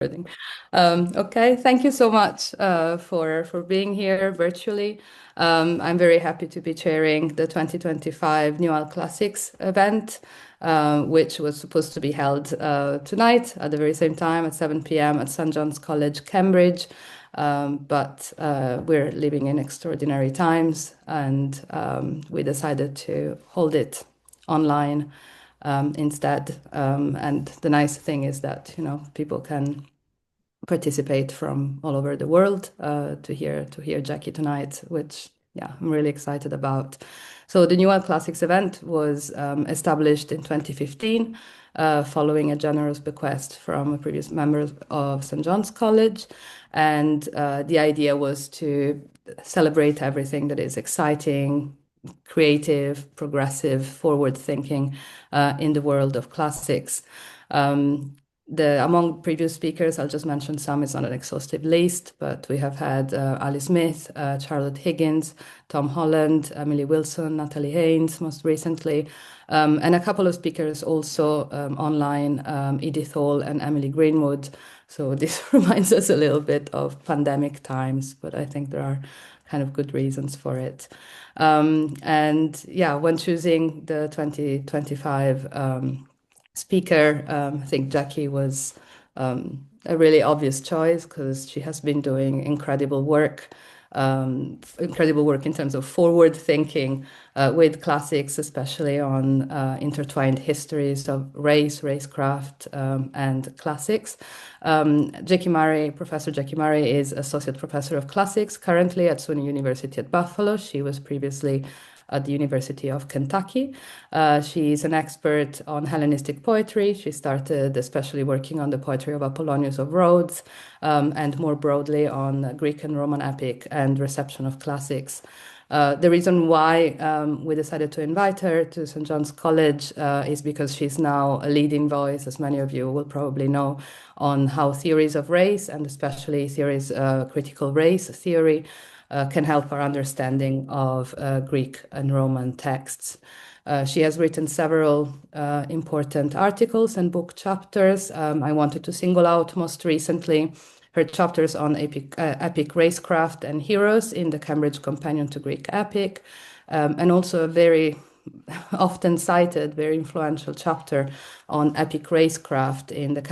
Recording. Okay, thank you so much for being here virtually. I'm very happy to be chairing the 2025 Newell Classics event, which was supposed to be held tonight at the very same time at 7 p.m. at St. John's College, Cambridge. But we're living in extraordinary times, and we decided to hold it online instead. And the nice thing is that people can participate from all over the world to hear Jackie tonight, which I'm really excited about. So the Newell Classics event was established in 2015. Following a generous bequest from a previous member of St. John's College. And the idea was to celebrate everything that is exciting, creative, progressive, forward-thinking in the world of classics. Among previous speakers, I'll just mention some. It's not an exhaustive list, but we have had Ali Smith, Charlotte Higgins, Tom Holland, Emily Wilson, Natalie Haynes, most recently, and a couple of speakers also online, Edith Hall and Emily Greenwood. So this reminds us a little bit of pandemic times, but I think there are kind of good reasons for it. And yeah, when choosing the 2025 speaker, I think Jackie was a really obvious choice because she has been doing incredible work in terms of forward thinking with classics, especially on intertwined histories of race, racecraft, and classics. Professor Jackie Murray is Associate Professor of Classics currently at SUNY University at Buffalo. She was previously at the University of Kentucky. She's an expert on Hellenistic poetry. She started especially working on the poetry of Apollonius of Rhodes, and more broadly on Greek and Roman epic and reception of classics. The reason why we decided to invite her to St. John's College is because she's now a leading voice, as many of you will probably know, on how theories of race, and especially critical race theory, can help our understanding of Greek and Roman texts. She has written several important articles and book chapters. I wanted to single out most recently her chapters on epic racecraft and heroes in the Cambridge Companion to Greek Epic, and also a very often cited, very influential chapter on epic racecraft in the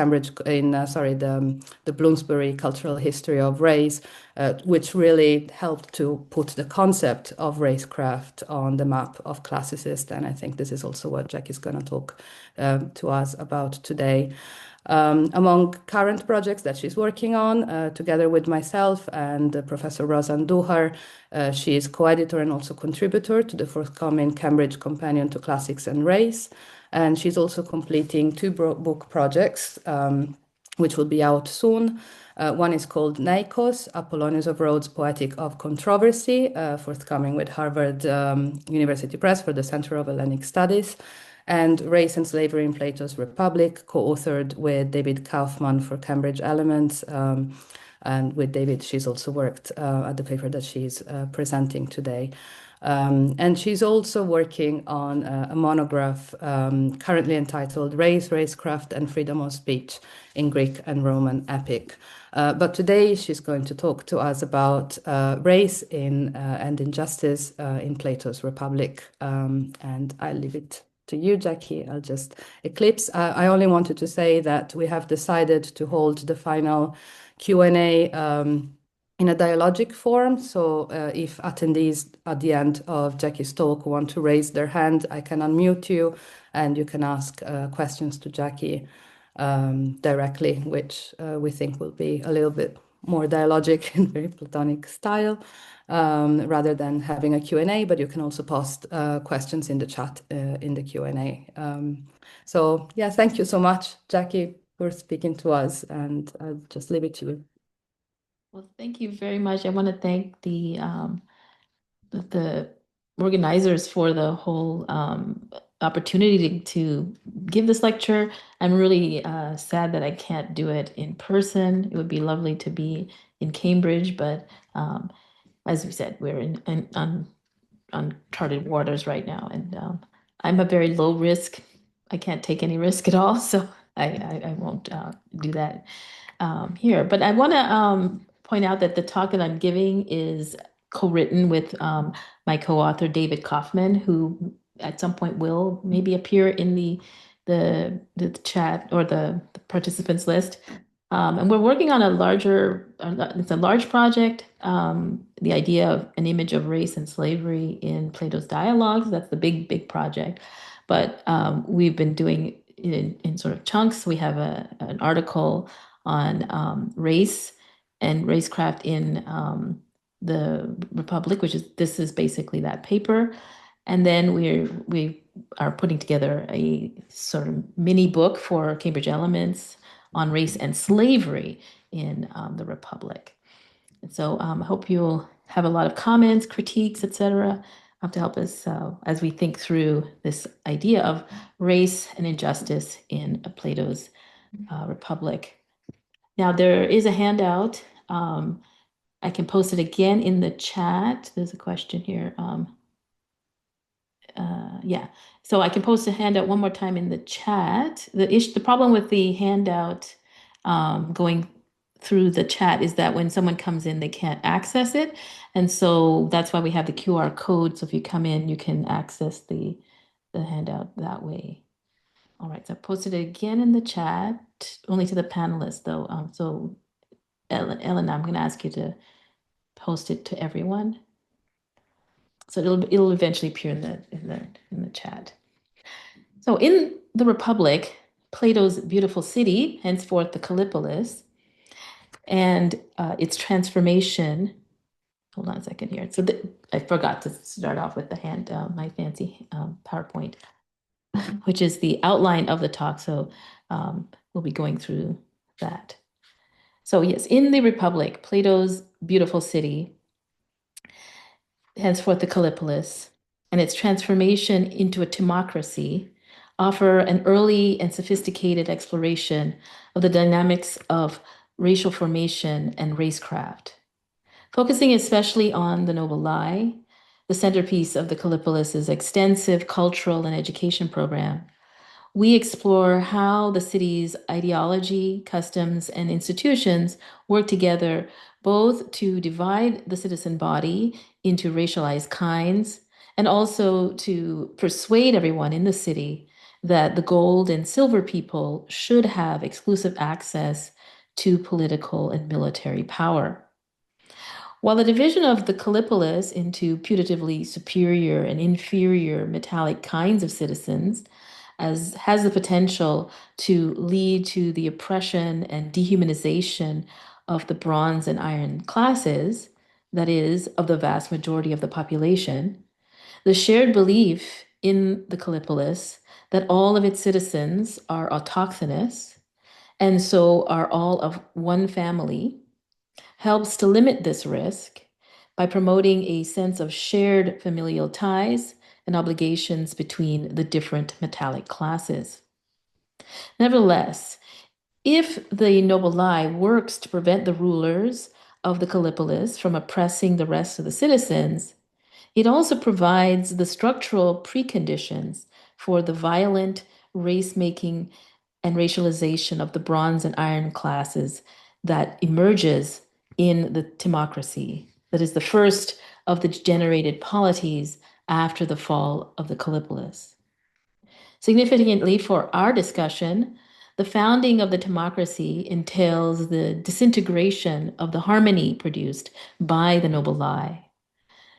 Bloomsbury Cultural History of Race, which really helped to put the concept of racecraft on the map of classicists. And I think this is also what Jack is going to talk to us about today. Among current projects that she's working on, together with myself and Professor Rozan Duhar, she is co-editor and also contributor to the forthcoming Cambridge Companion to Classics and Race. And she's also completing two book projects, which will be out soon. One is called Nikos, Apollonius of Rhodes, Poetic of Controversy, forthcoming with Harvard University Press for the Center of Hellenic Studies, and Race and Slavery in Plato's Republic, co-authored with David Kaufman for Cambridge Elements. And with David, she's also worked at the paper that she's presenting today. And she's also working on a monograph currently entitled Race, Racecraft, and Freedom of Speech in Greek and Roman Epic. But today she's going to talk to us about race and injustice in Plato's Republic. And I'll leave it to you, Jackie. I'll just eclipse. I only wanted to say that we have decided to hold the final Q&A in a dialogic form. So if attendees at the end of Jackie's talk want to raise their hand, I can unmute you and you can ask questions to Jackie directly, which we think will be a little bit more dialogic and very Platonic style, rather than having a Q&A, but you can also post questions in the chat in the Q&A. So yeah, thank you so much, Jackie, for speaking to us, and I'll just leave it to you. Well, thank you very much. I want to thank the organizers for the whole opportunity to give this lecture. I'm really sad that I can't do it in person. It would be lovely to be in Cambridge, but as we said, we're in uncharted waters right now, and I'm a very low risk. I can't take any risk at all, so I won't do that. here. But I want to point out that the talk that I'm giving is co-written with my co-author David Kaufman, who at some point will maybe appear in the chat or the participants list. And we're working on a larger, it's a large project. The idea of an image of race and slavery in Plato's dialogues, that's the big project. But we've been doing it in sort of chunks. We have an article on race and racecraft in the Republic, this is basically that paper. And then we are putting together a sort of mini book for Cambridge Elements on race and slavery in the Republic. And so I hope you'll have a lot of comments, critiques, etc., to help us as we think through this idea of race and injustice in Plato's Republic. Now, there is a handout. I can post it again in the chat. There's a question here. Yeah, so I can post a handout one more time in the chat. The problem with the handout going through the chat is that when someone comes in, they can't access it. And so that's why we have the QR code. So if you come in, you can access the handout that way. All right, so I posted it again in the chat, only to the panelists though. So Ellen, I'm gonna ask you to post it to everyone. So it'll eventually appear in the chat. So in the Republic, Plato's beautiful city, henceforth the Callipolis, and its transformation. Hold on a second here. So I forgot to start off with my fancy PowerPoint, which is the outline of the talk. So we'll be going through that. So yes, in the Republic, Plato's beautiful city, henceforth the Callipolis, and its transformation into a timocracy offer an early and sophisticated exploration of the dynamics of racial formation and racecraft. Focusing especially on the noble lie, the centerpiece of the Callipolis's extensive cultural and education program, we explore how the city's ideology, customs, and institutions work together both to divide the citizen body into racialized kinds and also to persuade everyone in the city that the gold and silver people should have exclusive access to political and military power. While the division of the Callipolis into putatively superior and inferior metallic kinds of citizens has the potential to lead to the oppression and dehumanization of the bronze and iron classes, that is, of the vast majority of the population, the shared belief in the Callipolis that all of its citizens are autochthonous and so are all of one family helps to limit this risk by promoting a sense of shared familial ties and obligations between the different metallic classes. Nevertheless, if the noble lie works to prevent the rulers of the Callipolis from oppressing the rest of the citizens, it also provides the structural preconditions for the violent race-making and racialization of the bronze and iron classes that emerges in the timocracy, that is the first of the generated polities after the fall of the Callipolis. Significantly for our discussion, the founding of the timocracy entails the disintegration of the harmony produced by the noble lie.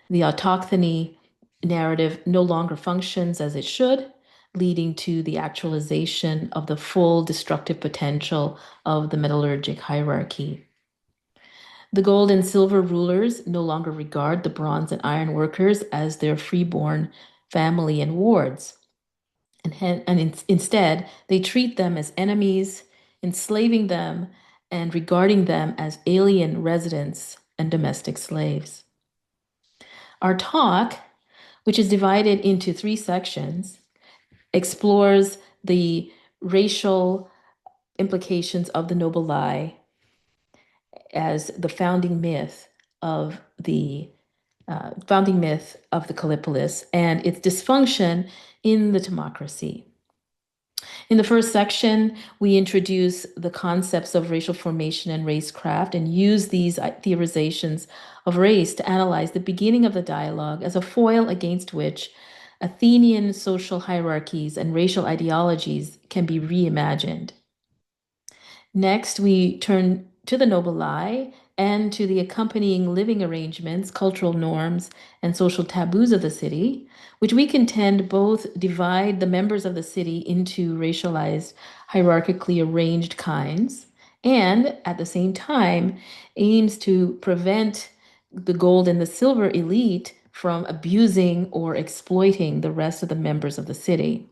The autochthony narrative no longer functions as it should, leading to the actualization of the full destructive potential of the metallurgic hierarchy. The gold and silver rulers no longer regard the bronze and iron workers as their freeborn family and wards. Instead, they treat them as enemies, enslaving them and regarding them as alien residents and domestic slaves. Our talk, which is divided into 3 sections, explores the racial implications of the noble lie as the founding myth of the Callipolis and its dysfunction in the timocracy. In the first section, we introduce the concepts of racial formation and racecraft and use these theorizations of race to analyze the beginning of the dialogue as a foil against which Athenian social hierarchies and racial ideologies can be reimagined. Next, we turn to the noble lie and to the accompanying living arrangements, cultural norms, and social taboos of the city, which we contend both divide the members of the city into racialized, hierarchically arranged kinds, and at the same time aims to prevent the gold and the silver elite from abusing or exploiting the rest of the members of the city.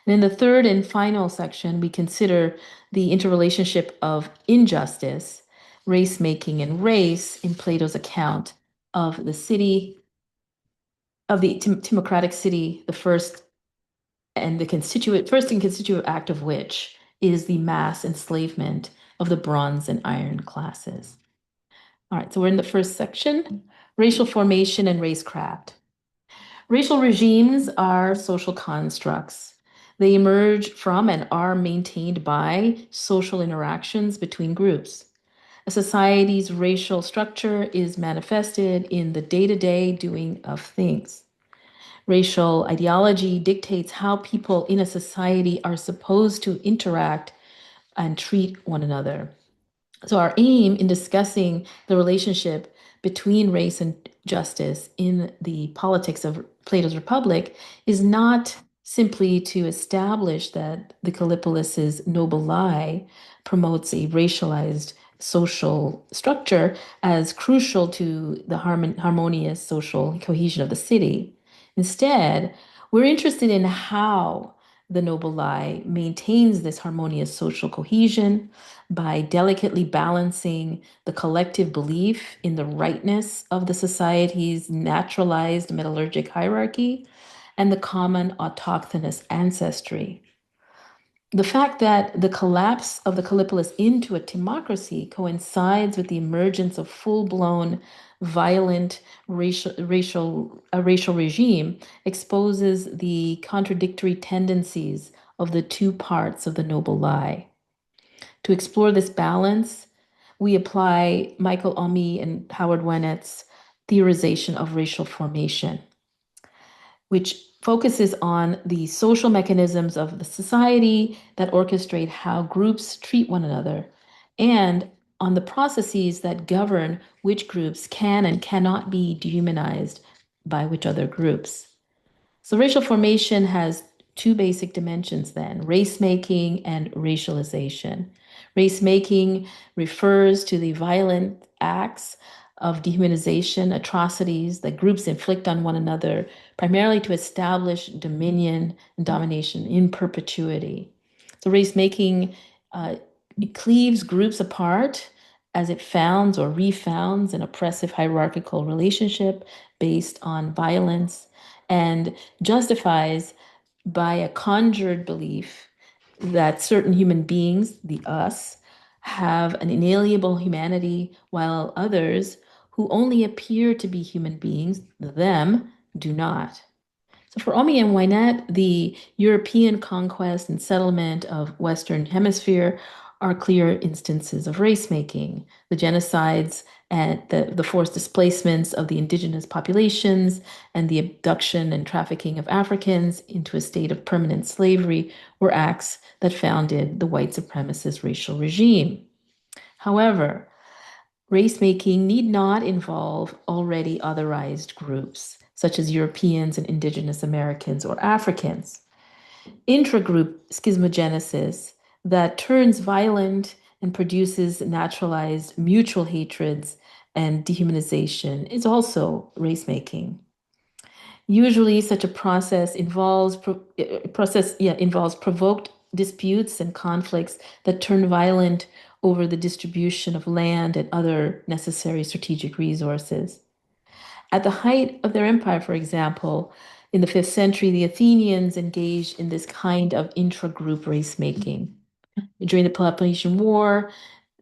And in the third and final section, we consider the interrelationship of injustice, race making, and race in Plato's account of the city, of the Timocratic city, the first and constituent act of which is the mass enslavement of the bronze and iron classes. All right, so we're in the first section, racial formation and racecraft. Racial regimes are social constructs. They emerge from and are maintained by social interactions between groups. A society's racial structure is manifested in the day-to-day doing of things. Racial ideology dictates how people in a society are supposed to interact and treat one another. So, our aim in discussing the relationship between race and justice in the politics of Plato's Republic is not simply to establish that the Callipolis's noble lie promotes a racialized social structure as crucial to the harmonious social cohesion of the city. Instead, we're interested in how the noble lie maintains this harmonious social cohesion by delicately balancing the collective belief in the rightness of the society's naturalized metallurgic hierarchy and the common autochthonous ancestry. The fact that the collapse of the Callipolis into a timocracy coincides with the emergence of full-blown violent racial regime exposes the contradictory tendencies of the two parts of the noble lie. To explore this balance, we apply Michael Omi and Howard Wennett's theorization of racial formation, which focuses on the social mechanisms of the society that orchestrate how groups treat one another, and on the processes that govern which groups can and cannot be dehumanized by which other groups. So racial formation has two basic dimensions then, race making and racialization. Race making refers to the violent acts of dehumanization, atrocities that groups inflict on one another, primarily to establish dominion and domination in perpetuity. So race making it cleaves groups apart as it founds or refounds an oppressive hierarchical relationship based on violence and justifies by a conjured belief that certain human beings, the us, have an inalienable humanity, while others, who only appear to be human beings, the them, do not. So for Omi and Wynette, the European conquest and settlement of Western Hemisphere are clear instances of race making. The genocides and the forced displacements of the indigenous populations and the abduction and trafficking of Africans into a state of permanent slavery were acts that founded the white supremacist racial regime. However, race making need not involve already otherized groups, such as Europeans and Indigenous Americans or Africans. Intragroup schismogenesis that turns violent and produces naturalized mutual hatreds and dehumanization is also race making. Usually, such a process involves provoked disputes and conflicts that turn violent over the distribution of land and other necessary strategic resources. At the height of their empire, for example, in the 5th century, the Athenians engaged in this kind of intra-group race making. During the Peloponnesian War,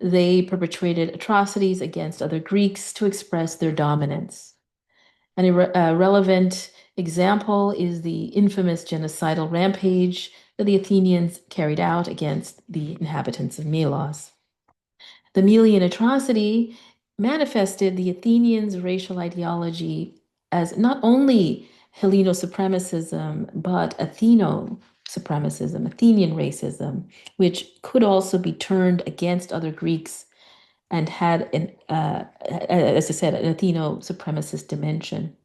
they perpetrated atrocities against other Greeks to express their dominance. And relevant Example is the infamous genocidal rampage that the Athenians carried out against the inhabitants of Melos. The Melian atrocity manifested the Athenians' racial ideology as not only Helleno-supremacism, but Atheno-supremacism, Athenian racism, which could also be turned against other Greeks and had, as I said, an Atheno-supremacist dimension.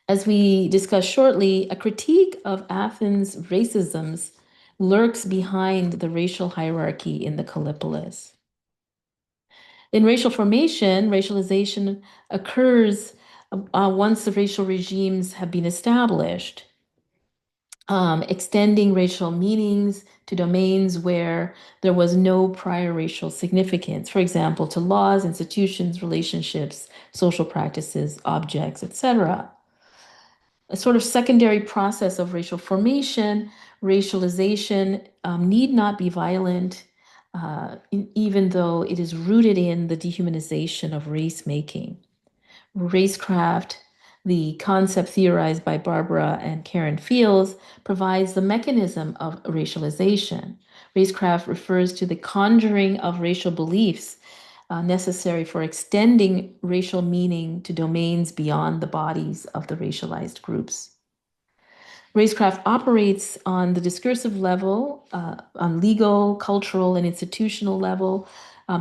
As we discuss shortly, a critique of Athens' racisms lurks behind the racial hierarchy in the Callipolis. In racial formation, racialization occurs once the racial regimes have been established, extending racial meanings to domains where there was no prior racial significance, for example, to laws, institutions, relationships, social practices, objects, etc. A sort of secondary process of racial formation, racialization need not be violent, even though it is rooted in the dehumanization of race making. Racecraft, the concept theorized by Barbara and Karen Fields, provides the mechanism of racialization. Racecraft refers to the conjuring of racial beliefs necessary for extending racial meaning to domains beyond the bodies of the racialized groups. Racecraft operates on the discursive level, on legal, cultural, and institutional level,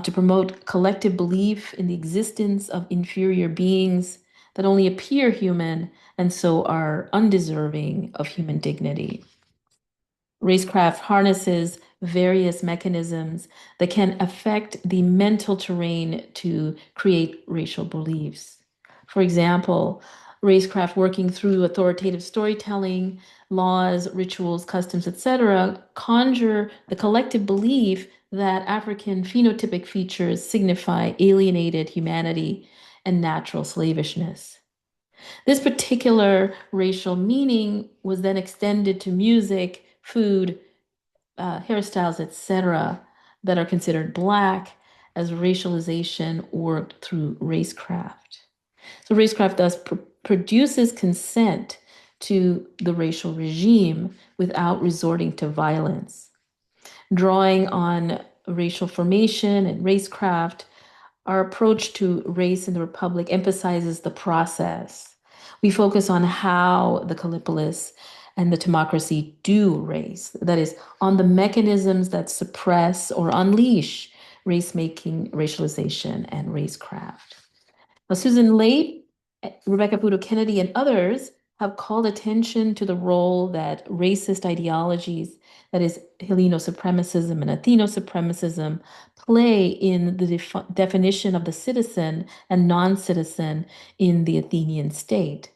to promote collective belief in the existence of inferior beings that only appear human and so are undeserving of human dignity. Racecraft harnesses various mechanisms that can affect the mental terrain to create racial beliefs. For example, racecraft working through authoritative storytelling, laws, rituals, customs, etc., conjure the collective belief that African phenotypic features signify alienated humanity and natural slavishness. This particular racial meaning was then extended to music, food, hairstyles, etc., that are considered Black as racialization worked through racecraft. So racecraft thus produces consent to the racial regime without resorting to violence. Drawing on racial formation and racecraft, our approach to race in the Republic emphasizes the process. We focus on how the Callipolis and the democracy do race, that is, on the mechanisms that suppress or unleash race making, racialization, and racecraft. Now, Susan Late, Rebecca Budo Kennedy, and others have called attention to the role that racist ideologies, that is, Helleno-supremacism and Atheno-supremacism, play in the definition of the citizen and non-citizen in the Athenian state.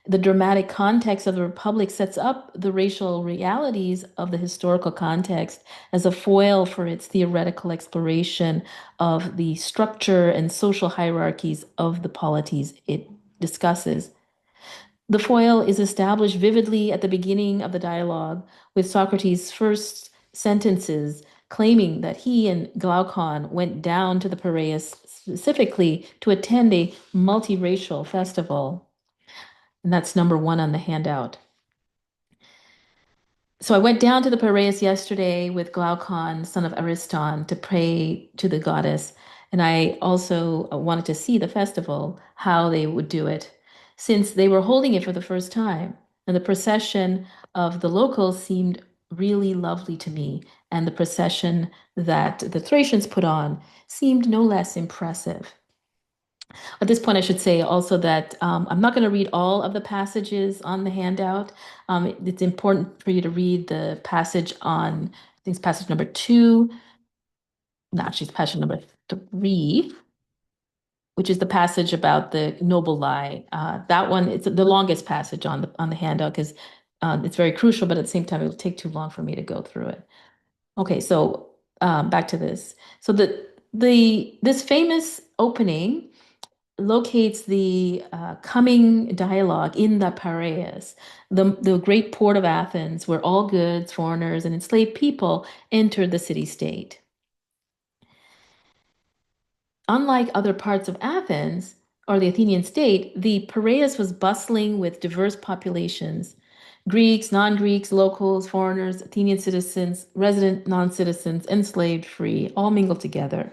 The dramatic context of the Republic sets up the racial realities of the historical context as a foil for its theoretical exploration of the structure and social hierarchies of the polities it discusses. The foil is established vividly at the beginning of the dialogue, with Socrates' first sentences claiming that he and Glaucon went down to the Piraeus specifically to attend a multiracial festival. And that's number 1 on the handout. So I went down to the Piraeus yesterday with Glaucon, son of Ariston, to pray to the goddess. And I also wanted to see the festival, how they would do it, since they were holding it for the first time. And the procession of the locals seemed really lovely to me. And the procession that the Thracians put on seemed no less impressive. At this point, I should say also that I'm not going to read all of the passages on the handout. It's important for you to read the passage on, I think it's passage number 2. No, actually, it's passage number 3, which is the passage about the noble lie. That one, it's the longest passage on the handout because it's very crucial, but at the same time, it will take too long for me to go through it. Okay, so back to this. So this famous opening locates the coming dialogue in the Piraeus, the great port of Athens, where all goods, foreigners, and enslaved people entered the city-state. Unlike other parts of Athens, or the Athenian state, the Piraeus was bustling with diverse populations, Greeks, non-Greeks, locals, foreigners, Athenian citizens, resident non-citizens, enslaved, free, all mingled together.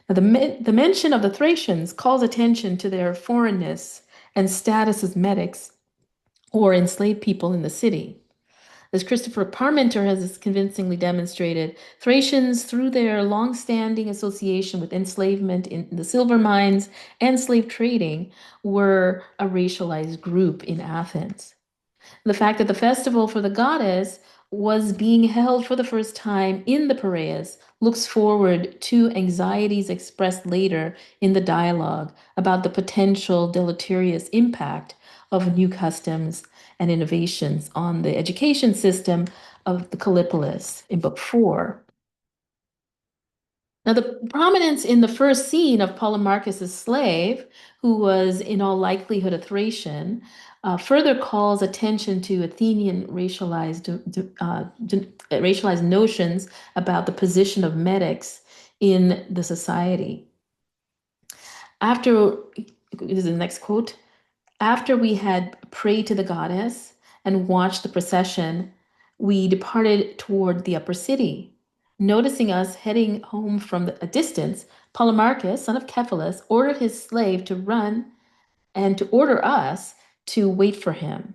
Now, the mention of the Thracians calls attention to their foreignness and status as medics or enslaved people in the city. As Christopher Parmenter has convincingly demonstrated, Thracians, through their long-standing association with enslavement in the silver mines and slave trading, were a racialized group in Athens. The fact that the festival for the goddess was being held for the first time in the Piraeus looks forward to anxieties expressed later in the dialogue about the potential deleterious impact of new customs and innovations on the education system of the Callipolis in Book 4. Now, the prominence in the first scene of Polemarchus's slave, who was in all likelihood a Thracian, further calls attention to Athenian racialized notions about the position of medics in the society. After, this is the next quote, after we had prayed to the goddess and watched the procession, we departed toward the upper city. Noticing us heading home from a distance, Polemarchus, son of Cephalus, ordered his slave to run and to order us to wait for him.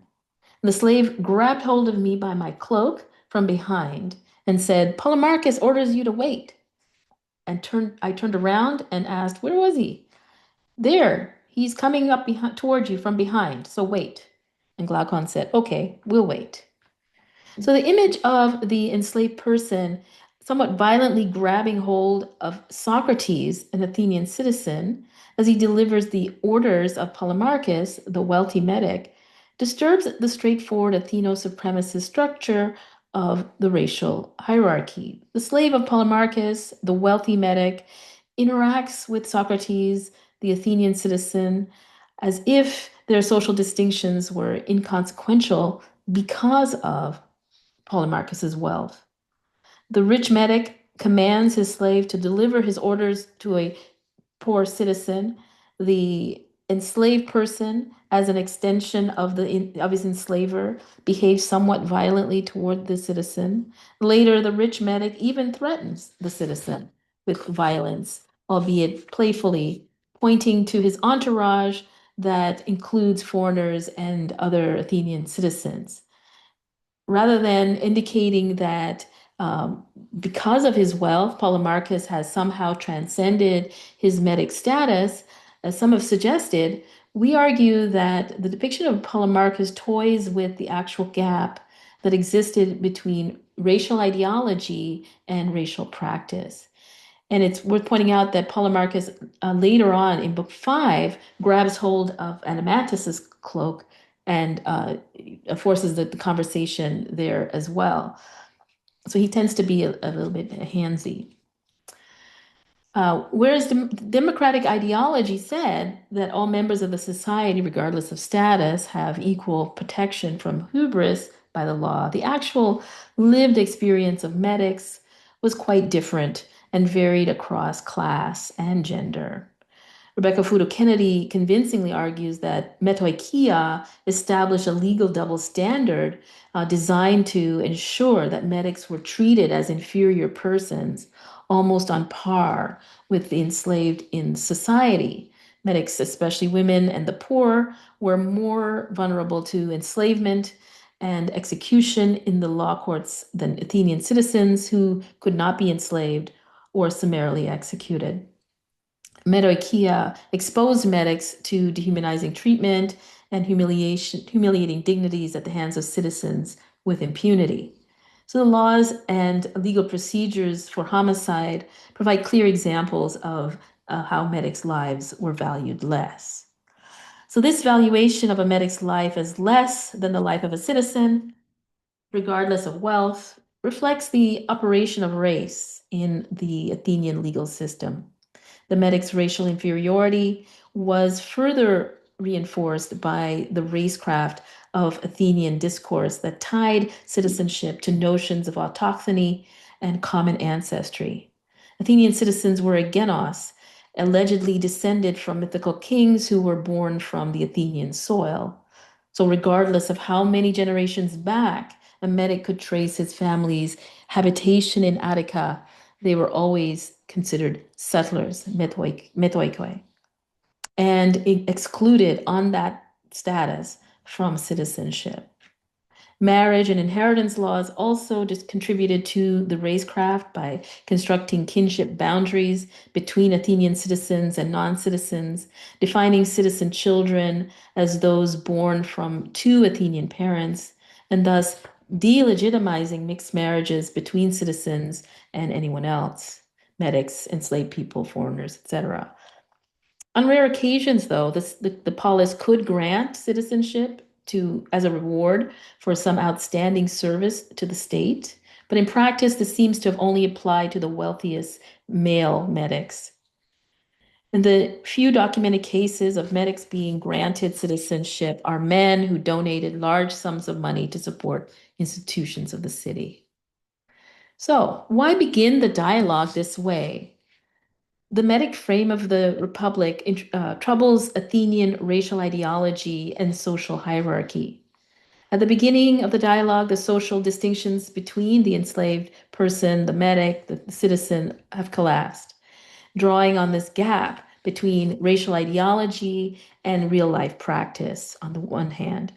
The slave grabbed hold of me by my cloak from behind and said, Polemarchus orders you to wait. I turned around and asked, where was he? There, he's coming up towards you from behind, so wait. And Glaucon said, okay, we'll wait. So the image of the enslaved person somewhat violently grabbing hold of Socrates, an Athenian citizen, as he delivers the orders of Polemarchus, the wealthy medic, disturbs the straightforward Atheno-supremacist structure of the racial hierarchy. The slave of Polemarchus, the wealthy medic, interacts with Socrates, the Athenian citizen, as if their social distinctions were inconsequential because of Polemarchus's wealth. The rich medic commands his slave to deliver his orders to a poor citizen. The enslaved person, as an extension of his enslaver, behaves somewhat violently toward the citizen. Later, the rich medic even threatens the citizen with violence, albeit playfully, pointing to his entourage that includes foreigners and other Athenian citizens rather than indicating that because of his wealth, Polemarchus has somehow transcended his medic status, as some have suggested, we argue that the depiction of Polemarchus toys with the actual gap that existed between racial ideology and racial practice. And it's worth pointing out that Polemarchus later on in Book 5 grabs hold of Animatus's cloak and forces the conversation there as well. So he tends to be a little bit handsy. Whereas the democratic ideology said that all members of the society, regardless of status, have equal protection from hubris by the law, the actual lived experience of medics was quite different and varied across class and gender. Rebecca Futo Kennedy convincingly argues that metoikia established a legal double standard designed to ensure that medics were treated as inferior persons, almost on par with the enslaved in society. Medics, especially women and the poor, were more vulnerable to enslavement and execution in the law courts than Athenian citizens who could not be enslaved or summarily executed. Metoikia exposed medics to dehumanizing treatment and humiliating dignities at the hands of citizens with impunity. So the laws and legal procedures for homicide provide clear examples of how medics' lives were valued less. So this valuation of a medic's life as less than the life of a citizen, regardless of wealth, reflects the operation of race in the Athenian legal system. The medic's racial inferiority was further reinforced by the racecraft of Athenian discourse that tied citizenship to notions of autochthony and common ancestry. Athenian citizens were agenos, allegedly descended from mythical kings who were born from the Athenian soil. So, regardless of how many generations back a Medic could trace his family's habitation in Attica, they were always considered settlers, metoikoi, and excluded on that status from citizenship. Marriage and inheritance laws also just contributed to the racecraft by constructing kinship boundaries between Athenian citizens and non-citizens, defining citizen children as those born from two Athenian parents, and thus delegitimizing mixed marriages between citizens and anyone else, medics, enslaved people, foreigners, etc. On rare occasions, though, the polis could grant citizenship as a reward for some outstanding service to the state, but in practice, this seems to have only applied to the wealthiest male medics. And the few documented cases of medics being granted citizenship are men who donated large sums of money to support institutions of the city. So, why begin the dialogue this way? The Medic frame of the Republic troubles Athenian racial ideology and social hierarchy. At the beginning of the dialogue, the social distinctions between the enslaved person, the medic, the citizen have collapsed, drawing on this gap between racial ideology and real life practice on the one hand,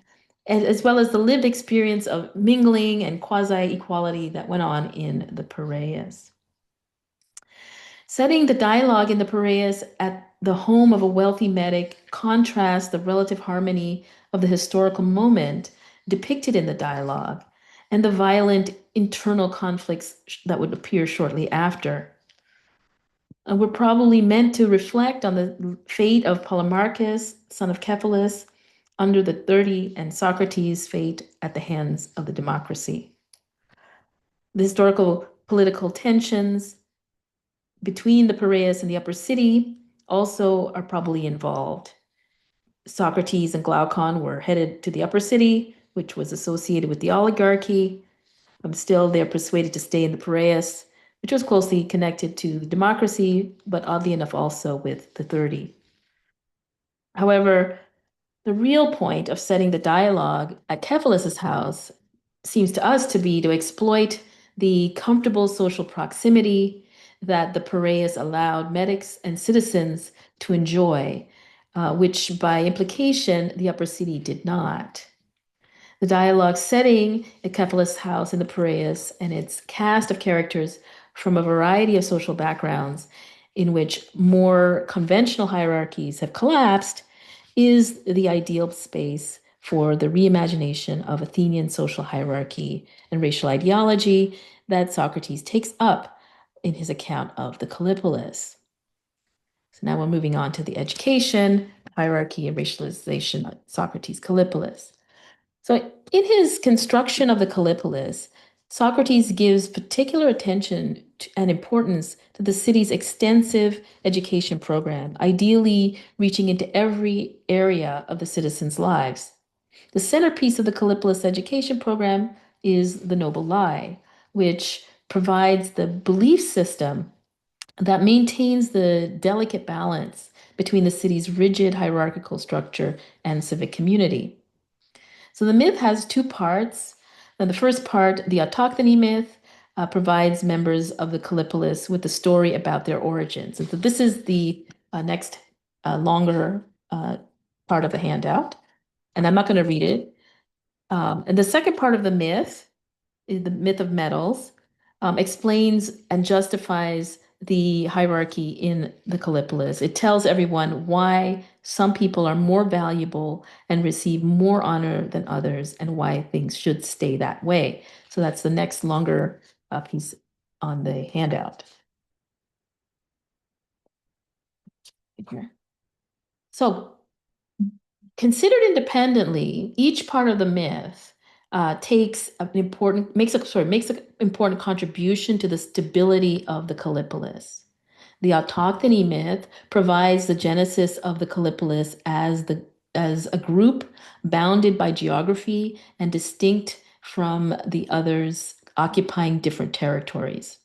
as well as the lived experience of mingling and quasi equality that went on in the Piraeus. Setting the dialogue in the Piraeus at the home of a wealthy medic contrasts the relative harmony of the historical moment depicted in the dialogue and the violent internal conflicts that would appear shortly after. We're probably meant to reflect on the fate of Polemarchus, son of Cephalus, under the 30, and Socrates' fate at the hands of the democracy. The historical political tensions between the Piraeus and the upper city also are probably involved. Socrates and Glaucon were headed to the upper city, which was associated with the oligarchy. Still, they're persuaded to stay in the Piraeus, which was closely connected to democracy, but oddly enough also with the 30. However, the real point of setting the dialogue at Cephalus's house seems to us to be to exploit the comfortable social proximity that the Piraeus allowed medics and citizens to enjoy, which by implication the upper city did not. The dialogue setting at Cephalus' house in the Piraeus and its cast of characters from a variety of social backgrounds in which more conventional hierarchies have collapsed is the ideal space for the reimagination of Athenian social hierarchy and racial ideology that Socrates takes up in his account of the Callipolis. So now we're moving on to the education, hierarchy, and racialization of Socrates' Callipolis. So in his construction of the Callipolis, Socrates gives particular attention and importance to the city's extensive education program, ideally reaching into every area of the citizens' lives. The centerpiece of the Callipolis education program is the Noble Lie, which provides the belief system that maintains the delicate balance between the city's rigid hierarchical structure and civic community. So the myth has two parts. And the first part, the autochthony myth, provides members of the Callipolis with a story about their origins. And so this is the next longer part of the handout. And I'm not going to read it. And the second part of the myth is the myth of metals, explains and justifies the hierarchy in the Callipolis. It tells everyone why some people are more valuable and receive more honor than others and why things should stay that way. So that's the next longer piece on the handout. Here. So considered independently, each part of the myth makes an important contribution to the stability of the Callipolis. The autochthony myth provides the genesis of the Callipolis as a group bounded by geography and distinct from the others occupying different territories.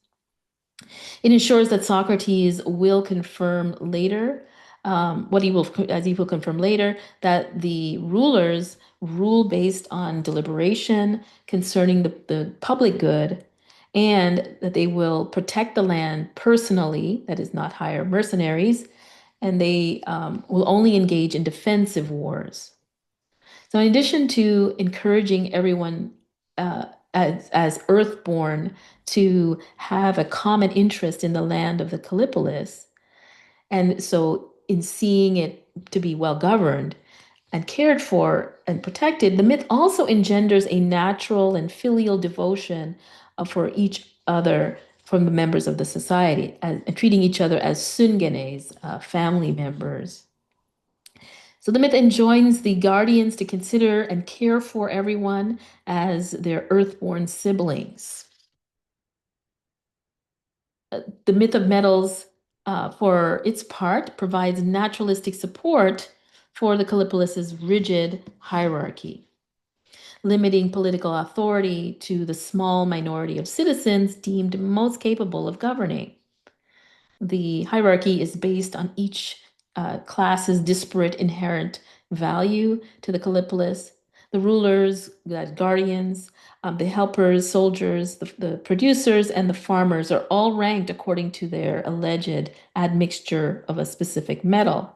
It ensures that Socrates will confirm later, as he will confirm later, that the rulers rule based on deliberation concerning the public good, and that they will protect the land personally, that is, not hire mercenaries, and they will only engage in defensive wars. So, in addition to encouraging everyone as earthborn to have a common interest in the land of the Callipolis, and so in seeing it to be well governed and cared for and protected, the myth also engenders a natural and filial devotion for each other from the members of the society, and treating each other as syngenes, family members. So the myth enjoins the guardians to consider and care for everyone as their earthborn siblings. The myth of metals, for its part, provides naturalistic support for the Callipolis's rigid hierarchy, limiting political authority to the small minority of citizens deemed most capable of governing. The hierarchy is based on each class's disparate inherent value to the Callipolis. The rulers, the guardians, the helpers, soldiers, the producers, and the farmers are all ranked according to their alleged admixture of a specific metal.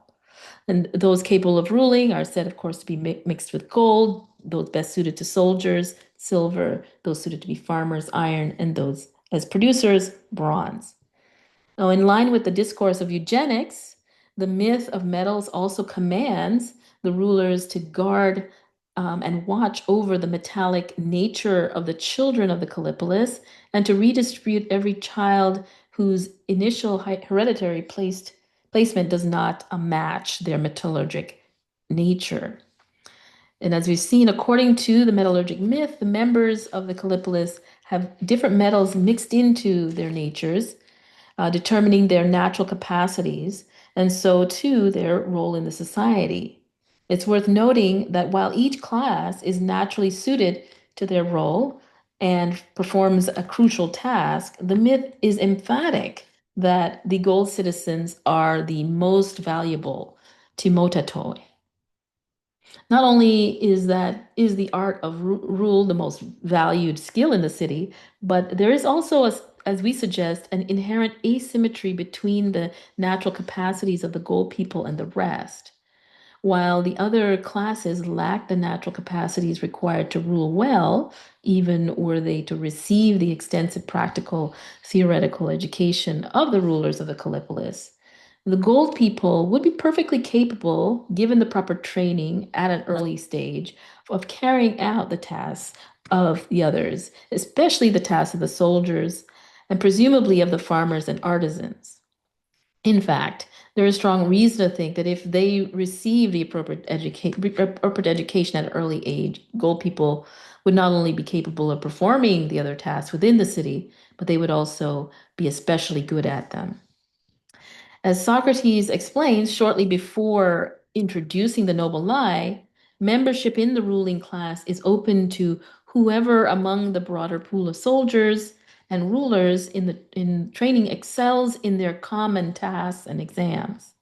And those capable of ruling are said, of course, to be mixed with gold, those best suited to soldiers, silver, those suited to be farmers, iron, and those as producers, bronze. Now, in line with the discourse of eugenics, the myth of metals also commands the rulers to guard and watch over the metallic nature of the children of the Callipolis and to redistribute every child whose initial hereditary placement does not match their metallurgic nature. And as we've seen, according to the metallurgic myth, the members of the Callipolis have different metals mixed into their natures, determining their natural capacities, and so too their role in the society. It's worth noting that while each class is naturally suited to their role and performs a crucial task, the myth is emphatic that the gold citizens are the most valuable to motatoi. Not only is the art of rule the most valued skill in the city, but there is also, as we suggest, an inherent asymmetry between the natural capacities of the Gold people and the rest. While the other classes lack the natural capacities required to rule well, even were they to receive the extensive practical theoretical education of the rulers of the Callipolis, the gold people would be perfectly capable, given the proper training at an early stage, of carrying out the tasks of the others, especially the tasks of the soldiers and presumably of the farmers and artisans. In fact, there is strong reason to think that if they receive the appropriate education at an early age, gold people would not only be capable of performing the other tasks within the city, but they would also be especially good at them. As Socrates explains shortly before introducing the noble lie, membership in the ruling class is open to whoever among the broader pool of soldiers and rulers in training excels in their common tasks and exams.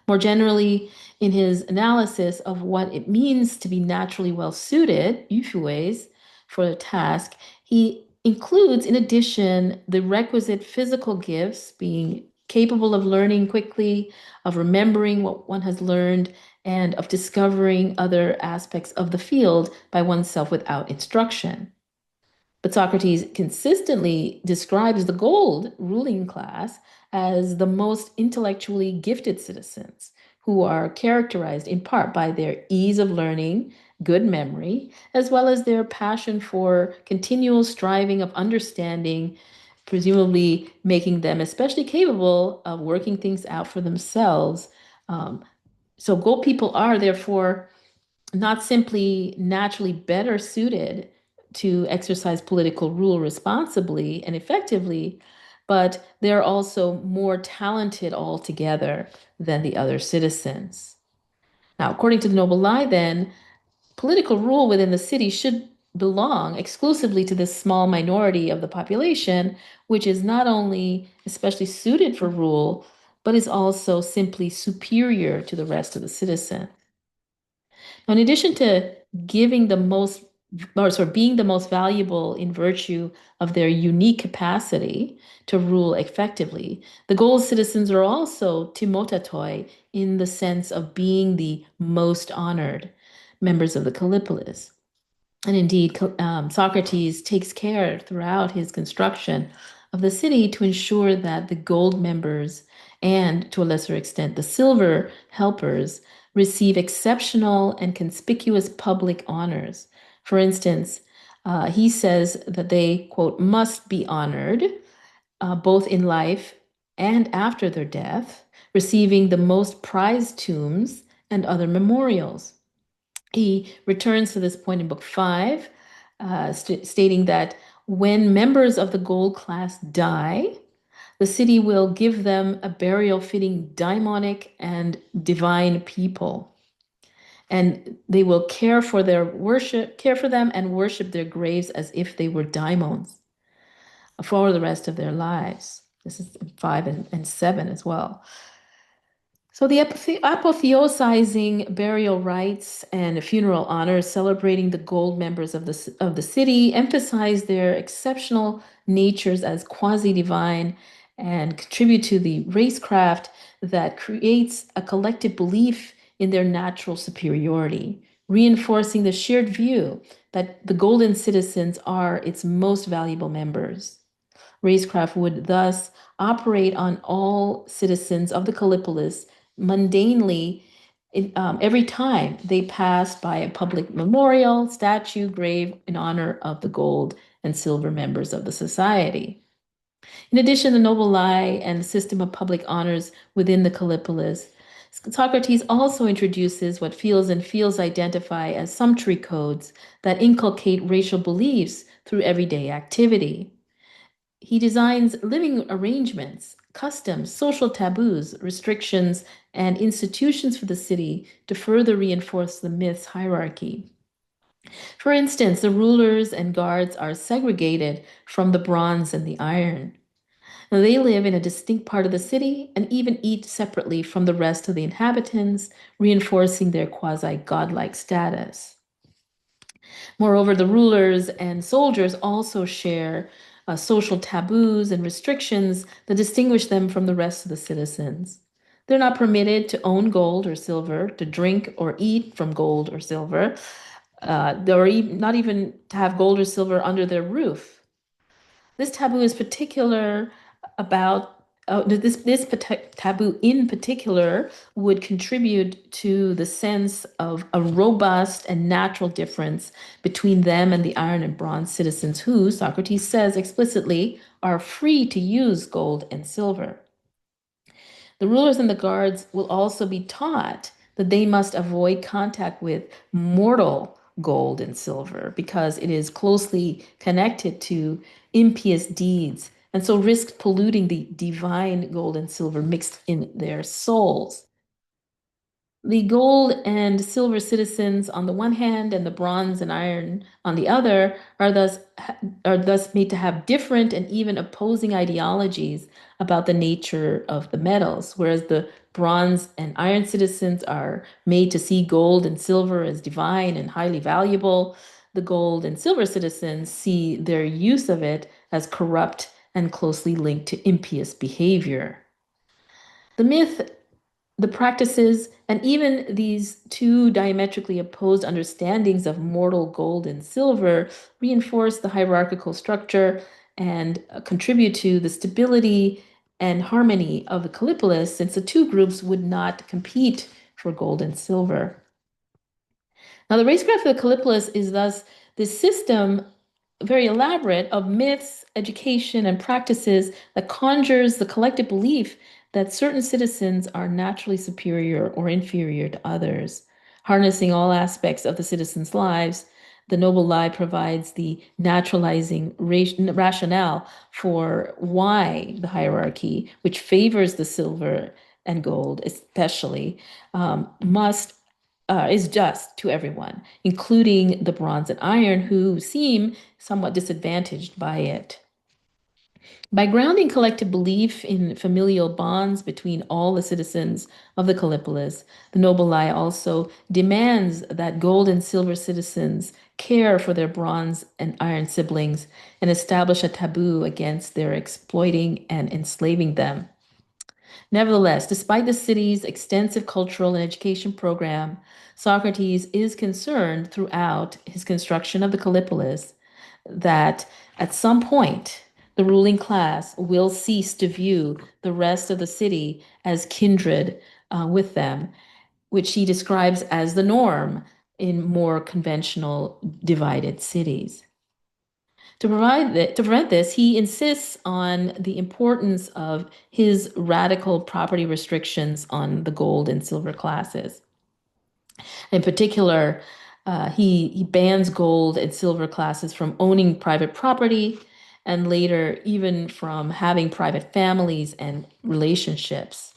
More generally, in his analysis of what it means to be naturally well suited, euphues, for the task, he includes, in addition, the requisite physical gifts, being capable of learning quickly, of remembering what one has learned, and of discovering other aspects of the field by oneself without instruction. But Socrates consistently describes the gold ruling class as the most intellectually gifted citizens, who are characterized in part by their ease of learning, good memory, as well as their passion for continual striving of understanding, presumably making them especially capable of working things out for themselves. Um, so gold people are therefore not simply naturally better suited to exercise political rule responsibly and effectively, but they're also more talented altogether than the other citizens. Now, according to the noble lie, then, political rule within the city should belong exclusively to this small minority of the population, which is not only especially suited for rule, but is also simply superior to the rest of the citizen. Now, in addition to giving the most, or sort of being the most valuable in virtue of their unique capacity to rule effectively, the gold citizens are also timotatoi in the sense of being the most honored members of the Kallipolis. And indeed, Socrates takes care throughout his construction of the city to ensure that the gold members and, to a lesser extent, the silver helpers receive exceptional and conspicuous public honors. For instance, he says that they, quote, must be honored both in life and after their death, receiving the most prized tombs and other memorials. He returns to this point in Book 5, stating that when members of the gold class die, the city will give them a burial fitting daimonic and divine people. And they will care for them and worship their graves as if they were daimons for the rest of their lives. This is 5 and 7 as well. So the apotheosizing burial rites and funeral honors celebrating the gold members of the city emphasize their exceptional natures as quasi-divine and contribute to the racecraft that creates a collective belief in their natural superiority, reinforcing the shared view that the golden citizens are its most valuable members. Racecraft would thus operate on all citizens of the Kallipolis mundanely every time they passed by a public memorial, statue, grave in honor of the gold and silver members of the society. In addition, the noble lie and the system of public honors within the Kallipolis, Socrates also introduces what fields and fields identify as sumptuary codes that inculcate racial beliefs through everyday activity. He designs living arrangements, customs, social taboos, restrictions, and institutions for the city to further reinforce the myth's hierarchy. For instance, the rulers and guards are segregated from the bronze and the iron. Now, they live in a distinct part of the city and even eat separately from the rest of the inhabitants, reinforcing their quasi godlike status. Moreover, the rulers and soldiers also share social taboos and restrictions that distinguish them from the rest of the citizens. They're not permitted to own gold or silver, to drink or eat from gold or silver, not even to have gold or silver under their roof. This taboo is particular about taboo in particular would contribute to the sense of a robust and natural difference between them and the iron and bronze citizens who, Socrates says explicitly, are free to use gold and silver. The rulers and the guards will also be taught that they must avoid contact with mortal gold and silver because it is closely connected to impious deeds and so risk polluting the divine gold and silver mixed in their souls. The gold and silver citizens on the one hand and the bronze and iron on the other are thus made to have different and even opposing ideologies about the nature of the metals, whereas the bronze and iron citizens are made to see gold and silver as divine and highly valuable. The gold and silver citizens see their use of it as corrupt and closely linked to impious behavior. The myth, the practices, and even these two diametrically opposed understandings of mortal gold and silver reinforce the hierarchical structure and contribute to the stability and harmony of the Kallipolis, since the two groups would not compete for gold and silver. Now, the racecraft of the Kallipolis is thus this system, very elaborate, of myths, education, and practices that conjures the collective belief that certain citizens are naturally superior or inferior to others. Harnessing all aspects of the citizens' lives, the noble lie provides the naturalizing rationale for why the hierarchy, which favors the silver and gold especially, must is just to everyone, including the bronze and iron, who seem somewhat disadvantaged by it. By grounding collective belief in familial bonds between all the citizens of the Callipolis, the noble lie also demands that gold and silver citizens care for their bronze and iron siblings and establish a taboo against their exploiting and enslaving them. Nevertheless, despite the city's extensive cultural and education program, Socrates is concerned throughout his construction of the Callipolis that at some point the ruling class will cease to view the rest of the city as kindred with them, which he describes as the norm in more conventional divided cities. To prevent this, he insists on the importance of his radical property restrictions on the gold and silver classes. In particular, he bans gold and silver classes from owning private property and later even from having private families and relationships.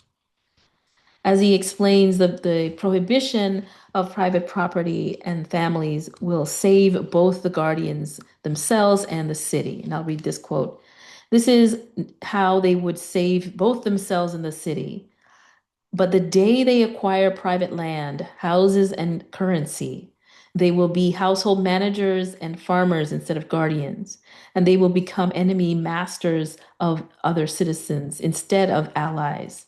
As he explains, the prohibition of private property and families will save both the guardians themselves and the city. And I'll read this quote. This is how they would save both themselves and the city. But the day they acquire private land, houses, and currency, they will be household managers and farmers instead of guardians, and they will become enemy masters of other citizens instead of allies.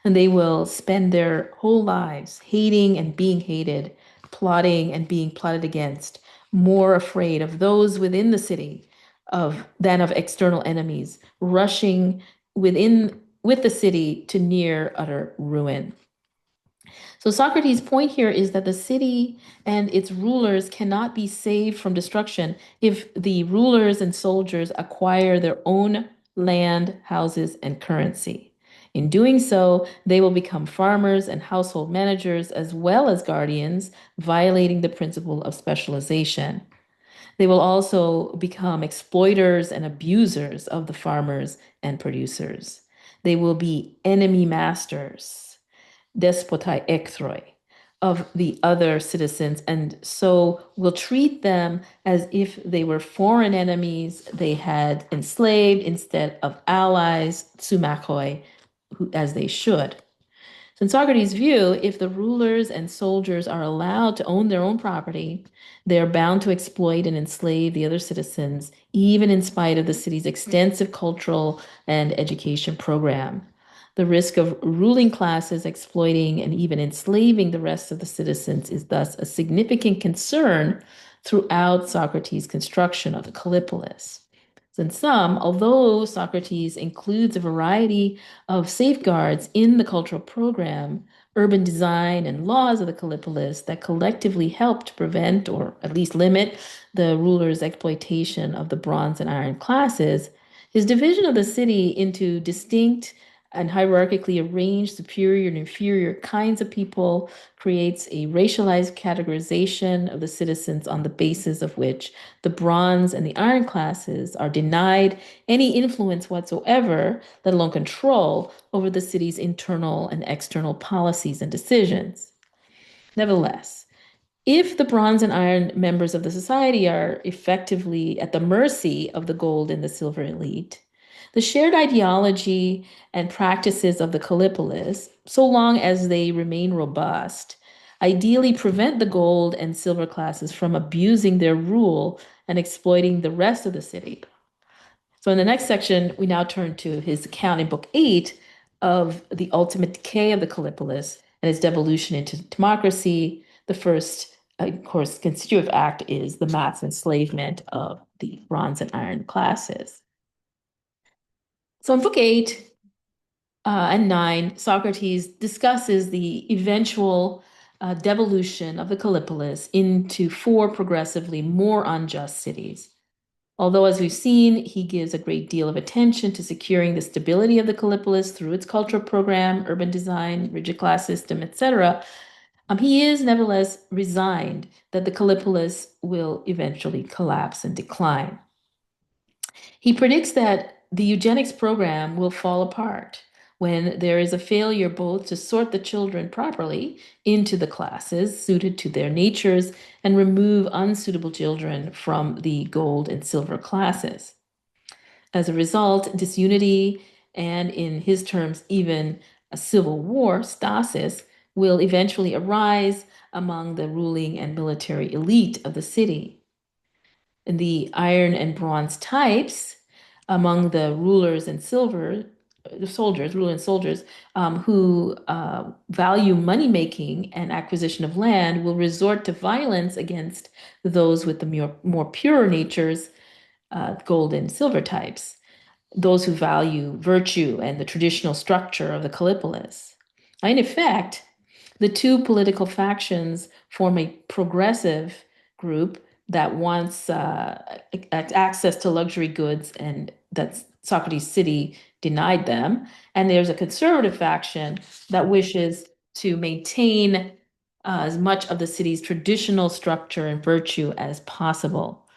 And they will spend their whole lives hating and being hated, plotting and being plotted against, more afraid of those within the city than of external enemies, rushing within with the city to near utter ruin. So Socrates' point here is that the city and its rulers cannot be saved from destruction if the rulers and soldiers acquire their own land, houses, and currency. In doing so, they will become farmers and household managers as well as guardians, violating the principle of specialization. They will also become exploiters and abusers of the farmers and producers. They will be enemy masters, despotai ektroi, of the other citizens, and so will treat them as if they were foreign enemies they had enslaved instead of allies, tsumachoi, as they should. So in Socrates' view, if the rulers and soldiers are allowed to own their own property, they are bound to exploit and enslave the other citizens, even in spite of the city's extensive cultural and education program. The risk of ruling classes exploiting and even enslaving the rest of the citizens is thus a significant concern throughout Socrates' construction of the Callipolis. In sum, although Socrates includes a variety of safeguards in the cultural program, urban design and laws of the Callipolis that collectively help to prevent or at least limit the ruler's exploitation of the bronze and iron classes, his division of the city into distinct and hierarchically arranged superior and inferior kinds of people creates a racialized categorization of the citizens on the basis of which the bronze and the iron classes are denied any influence whatsoever, let alone control, over the city's internal and external policies and decisions. Nevertheless, if the bronze and iron members of the society are effectively at the mercy of the gold and the silver elite, the shared ideology and practices of the Callipolis, so long as they remain robust, ideally prevent the gold and silver classes from abusing their rule and exploiting the rest of the city. So in the next section, we now turn to his account in Book 8 of the ultimate decay of the Callipolis and its devolution into democracy. The first, of course, constitutive act is the mass enslavement of the bronze and iron classes. So in Book 8 and 9, Socrates discusses the eventual devolution of the Callipolis into four progressively more unjust cities. Although, as we've seen, he gives a great deal of attention to securing the stability of the Callipolis through its cultural program, urban design, rigid class system, etc., he is nevertheless resigned that the Callipolis will eventually collapse and decline. He predicts that the eugenics program will fall apart when there is a failure both to sort the children properly into the classes suited to their natures and remove unsuitable children from the gold and silver classes. As a result, disunity and, in his terms, even a civil war, stasis, will eventually arise among the ruling and military elite of the city. In the iron and bronze types, among the rulers and silver, the soldiers, ruler and soldiers, who value money making and acquisition of land, will resort to violence against those with the more pure natures, gold and silver types, those who value virtue and the traditional structure of the Callipolis. In effect, the two political factions form a progressive group that wants access to luxury goods, and that Socrates' city denied them. And there's a conservative faction that wishes to maintain as much of the city's traditional structure and virtue as possible.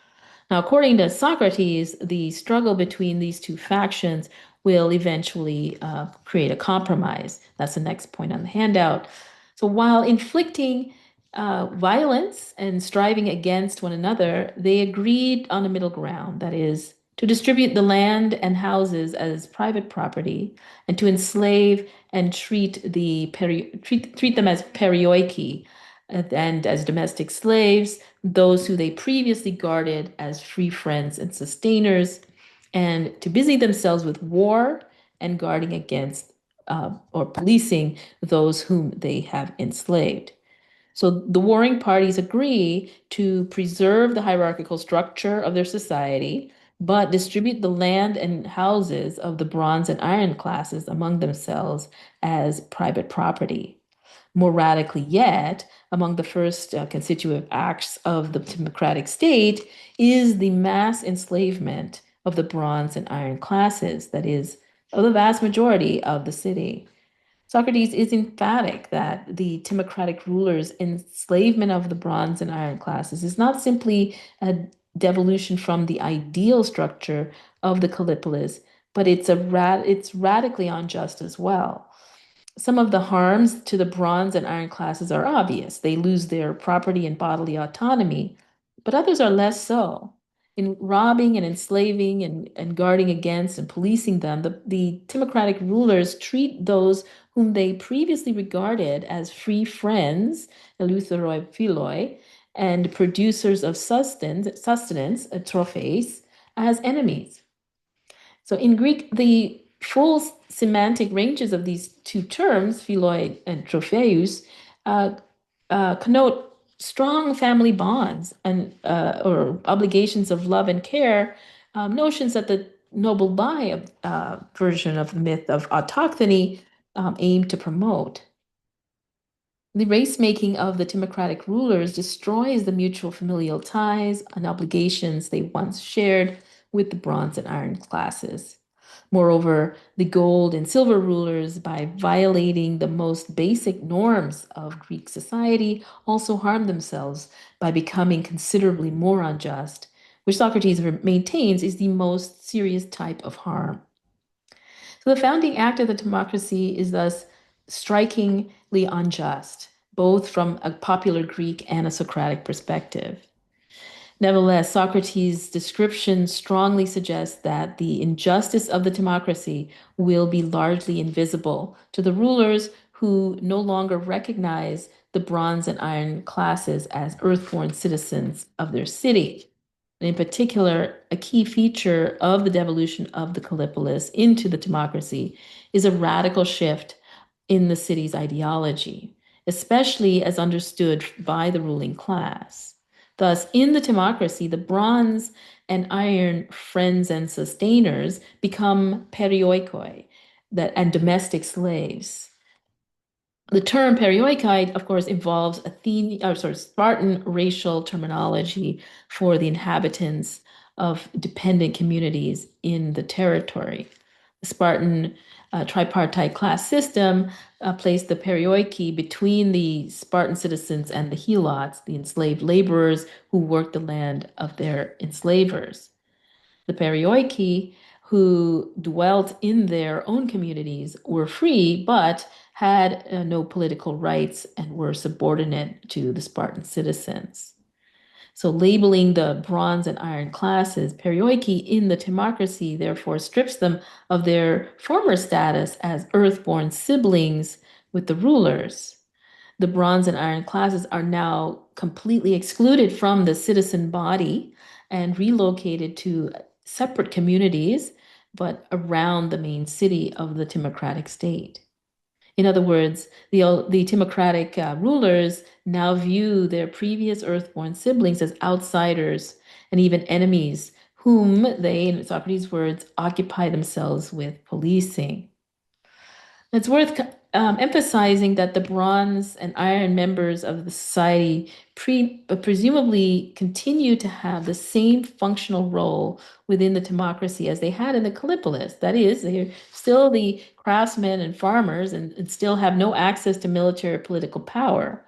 Now, according to Socrates, the struggle between these two factions will eventually create a compromise. That's the next point on the handout. So, while inflicting violence and striving against one another, they agreed on a middle ground, that is, to distribute the land and houses as private property, and to enslave and treat them as perioiki, and as domestic slaves, those who they previously guarded as free friends and sustainers, and to busy themselves with war and guarding against or policing those whom they have enslaved. So the warring parties agree to preserve the hierarchical structure of their society, but distribute the land and houses of the bronze and iron classes among themselves as private property. More radically yet, among the first constitutive acts of the democratic state is the mass enslavement of the bronze and iron classes, that is, of the vast majority of the city. Socrates is emphatic that the Timocratic rulers' enslavement of the bronze and iron classes is not simply a devolution from the ideal structure of the Callipolis, but it's radically unjust as well. Some of the harms to the bronze and iron classes are obvious. They lose their property and bodily autonomy, but others are less so. In robbing and enslaving and guarding against and policing them, the Timocratic rulers treat those whom they previously regarded as free friends, eleutheroi philoi, and producers of sustenance, trophes, as enemies. So in Greek, the full semantic ranges of these two terms, philoi and tropheus, uh, connote strong family bonds and or obligations of love and care, notions that the noble lie version of the myth of autochthony aimed to promote. The race making of the Timocratic rulers destroys the mutual familial ties and obligations they once shared with the bronze and iron classes. Moreover, the gold and silver rulers, by violating the most basic norms of Greek society, also harm themselves by becoming considerably more unjust, which Socrates maintains is the most serious type of harm. So the founding act of the democracy is thus strikingly unjust, both from a popular Greek and a Socratic perspective. Nevertheless, Socrates' description strongly suggests that the injustice of the democracy will be largely invisible to the rulers who no longer recognize the bronze and iron classes as earthborn citizens of their city. And in particular, a key feature of the devolution of the Callipolis into the democracy is a radical shift in the city's ideology, especially as understood by the ruling class. Thus, in the democracy, the bronze and iron friends and sustainers become perioikoi, and domestic slaves. The term perioikite, of course, involves Spartan racial terminology for the inhabitants of dependent communities in the territory. The Spartan tripartite class system placed the perioiki between the Spartan citizens and the helots, the enslaved laborers who worked the land of their enslavers. The perioiki, who dwelt in their own communities were free, but had no political rights and were subordinate to the Spartan citizens. So labeling the bronze and iron classes perioiki in the Timocracy therefore strips them of their former status as earthborn siblings with the rulers. The bronze and iron classes are now completely excluded from the citizen body and relocated to separate communities, but around the main city of the Timocratic state. In other words, the Timocratic rulers now view their previous earthborn siblings as outsiders and even enemies, whom they, in Socrates' words, occupy themselves with policing. It's worth emphasizing that the bronze and iron members of the society presumably continue to have the same functional role within the democracy as they had in the Callipolis. That is, they're still the craftsmen and farmers and still have no access to military or political power.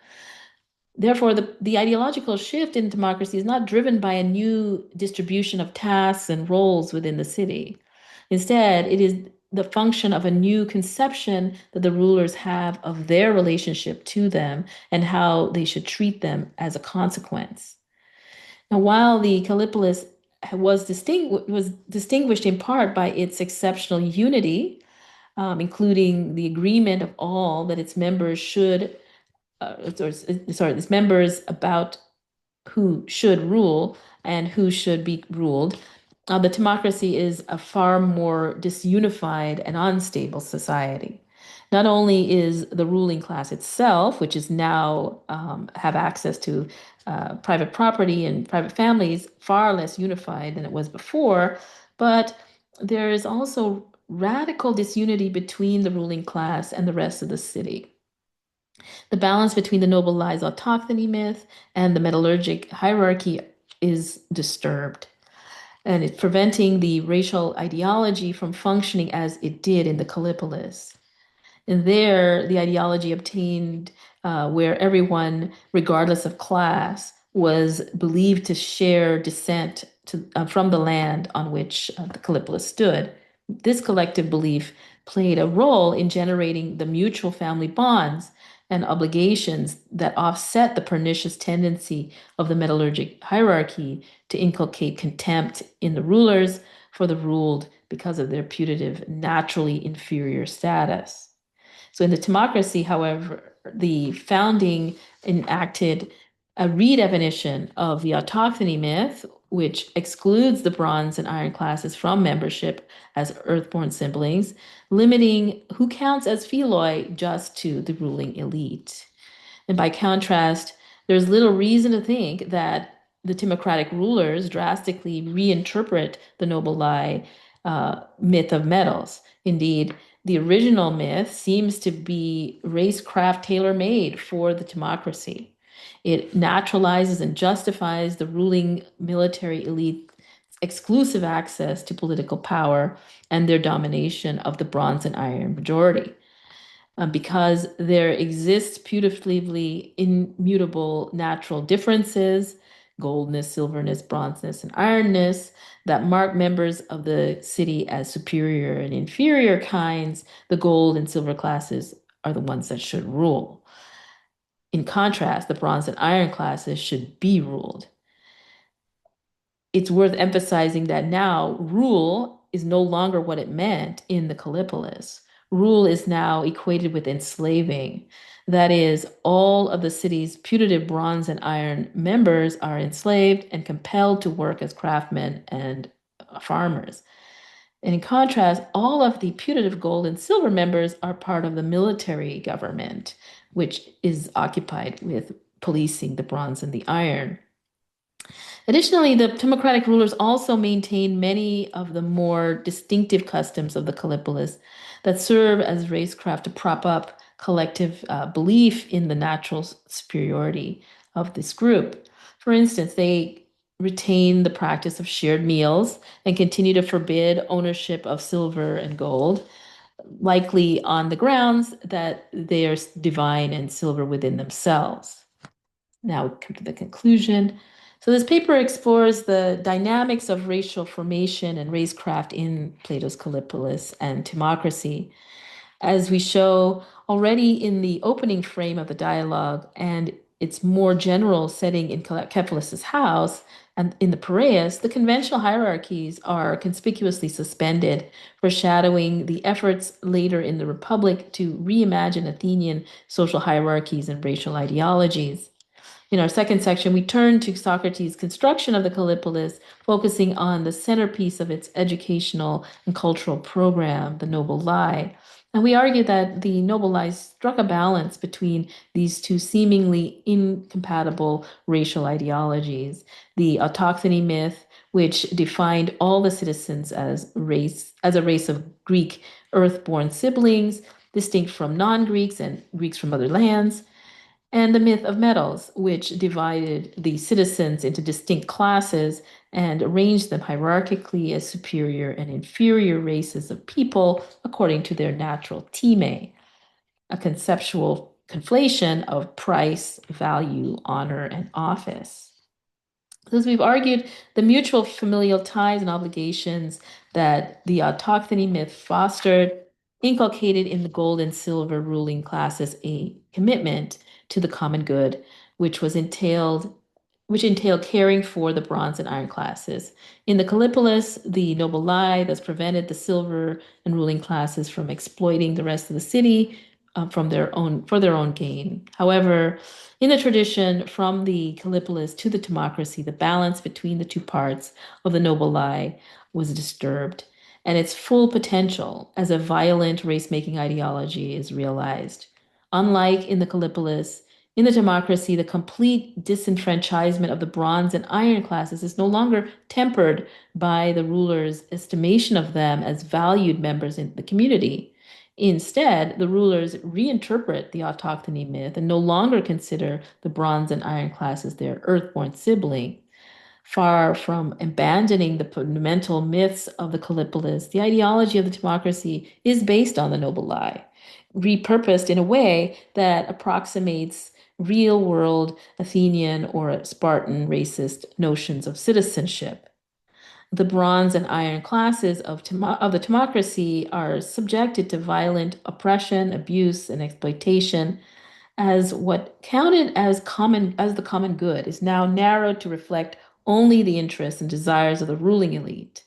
Therefore, the ideological shift in democracy is not driven by a new distribution of tasks and roles within the city. Instead, it is the function of a new conception that the rulers have of their relationship to them and how they should treat them as a consequence. Now, while the Callipolis was distinguished in part by its exceptional unity, including the agreement of all that its members should its members about who should rule and who should be ruled. The democracy is a far more disunified and unstable society. Not only is the ruling class itself, which is now have access to private property and private families, far less unified than it was before, but there is also radical disunity between the ruling class and the rest of the city. The balance between the noble lie's autochthony myth and the metallurgic hierarchy is disturbed, and it's preventing the racial ideology from functioning as it did in the Callipolis. And there, the ideology obtained where everyone, regardless of class, was believed to share descent from the land on which the Callipolis stood. This collective belief played a role in generating the mutual family bonds and obligations that offset the pernicious tendency of the metallurgic hierarchy to inculcate contempt in the rulers for the ruled because of their putative, naturally inferior status. So in the democracy, however, the founding enacted a redefinition of the autochthony myth, which excludes the bronze and iron classes from membership as earthborn siblings, limiting who counts as Pheloi just to the ruling elite. And by contrast, there's little reason to think that the Timocratic rulers drastically reinterpret the noble lie myth of metals. Indeed, the original myth seems to be racecraft tailor-made for the democracy. It naturalizes and justifies the ruling military elite exclusive access to political power and their domination of the bronze and iron majority. Because there exists putatively immutable natural differences, goldness, silverness, bronzeness, and ironness, that mark members of the city as superior and inferior kinds, the gold and silver classes are the ones that should rule. In contrast, the bronze and iron classes should be ruled. It's worth emphasizing that now rule is no longer what it meant in the Callipolis. Rule is now equated with enslaving. That is, all of the city's putative bronze and iron members are enslaved and compelled to work as craftsmen and farmers. And in contrast, all of the putative gold and silver members are part of the military government, which is occupied with policing the bronze and the iron. Additionally, the Timocratic rulers also maintained many of the more distinctive customs of the Callipolis that serve as racecraft to prop up collective belief in the natural superiority of this group. For instance, they retain the practice of shared meals and continue to forbid ownership of silver and gold, likely on the grounds that they are divine and silver within themselves. Now we come to the conclusion. So this paper explores the dynamics of racial formation and racecraft in Plato's Callipolis and Timocracy, as we show already in the opening frame of the dialogue and its more general setting in Cephalus's house and in the Piraeus, the conventional hierarchies are conspicuously suspended, foreshadowing the efforts later in the Republic to reimagine Athenian social hierarchies and racial ideologies. In our second section, we turn to Socrates' construction of the Callipolis, focusing on the centerpiece of its educational and cultural program, the Noble Lie. And we argue that the Noble Lie struck a balance between these two seemingly incompatible racial ideologies. The autochthony myth, which defined all the citizens as a race of Greek earth-born siblings, distinct from non-Greeks and Greeks from other lands, and the myth of metals, which divided the citizens into distinct classes and arranged them hierarchically as superior and inferior races of people according to their natural time, a conceptual conflation of price, value, honor, and office. As we've argued, the mutual familial ties and obligations that the autochthony myth fostered inculcated in the gold and silver ruling classes a commitment to the common good, which entailed caring for the bronze and iron classes. In the Callipolis, the noble lie thus prevented the silver and ruling classes from exploiting the rest of the city for their own gain. However, in the tradition from the Callipolis to the Timocracy, the balance between the two parts of the noble lie was disturbed, and its full potential as a violent race-making ideology is realized. Unlike in the Callipolis, in the Timocracy, the complete disenfranchisement of the bronze and iron classes is no longer tempered by the ruler's estimation of them as valued members in the community. Instead, the rulers reinterpret the autochthony myth and no longer consider the bronze and iron classes their earthborn sibling. Far from abandoning the fundamental myths of the Callipolis, the ideology of the Timocracy is based on the noble lie, repurposed in a way that approximates real world Athenian or Spartan racist notions of citizenship. The bronze and iron classes of the Timocracy are subjected to violent oppression, abuse, and exploitation, as what counted as the common good is now narrowed to reflect only the interests and desires of the ruling elite,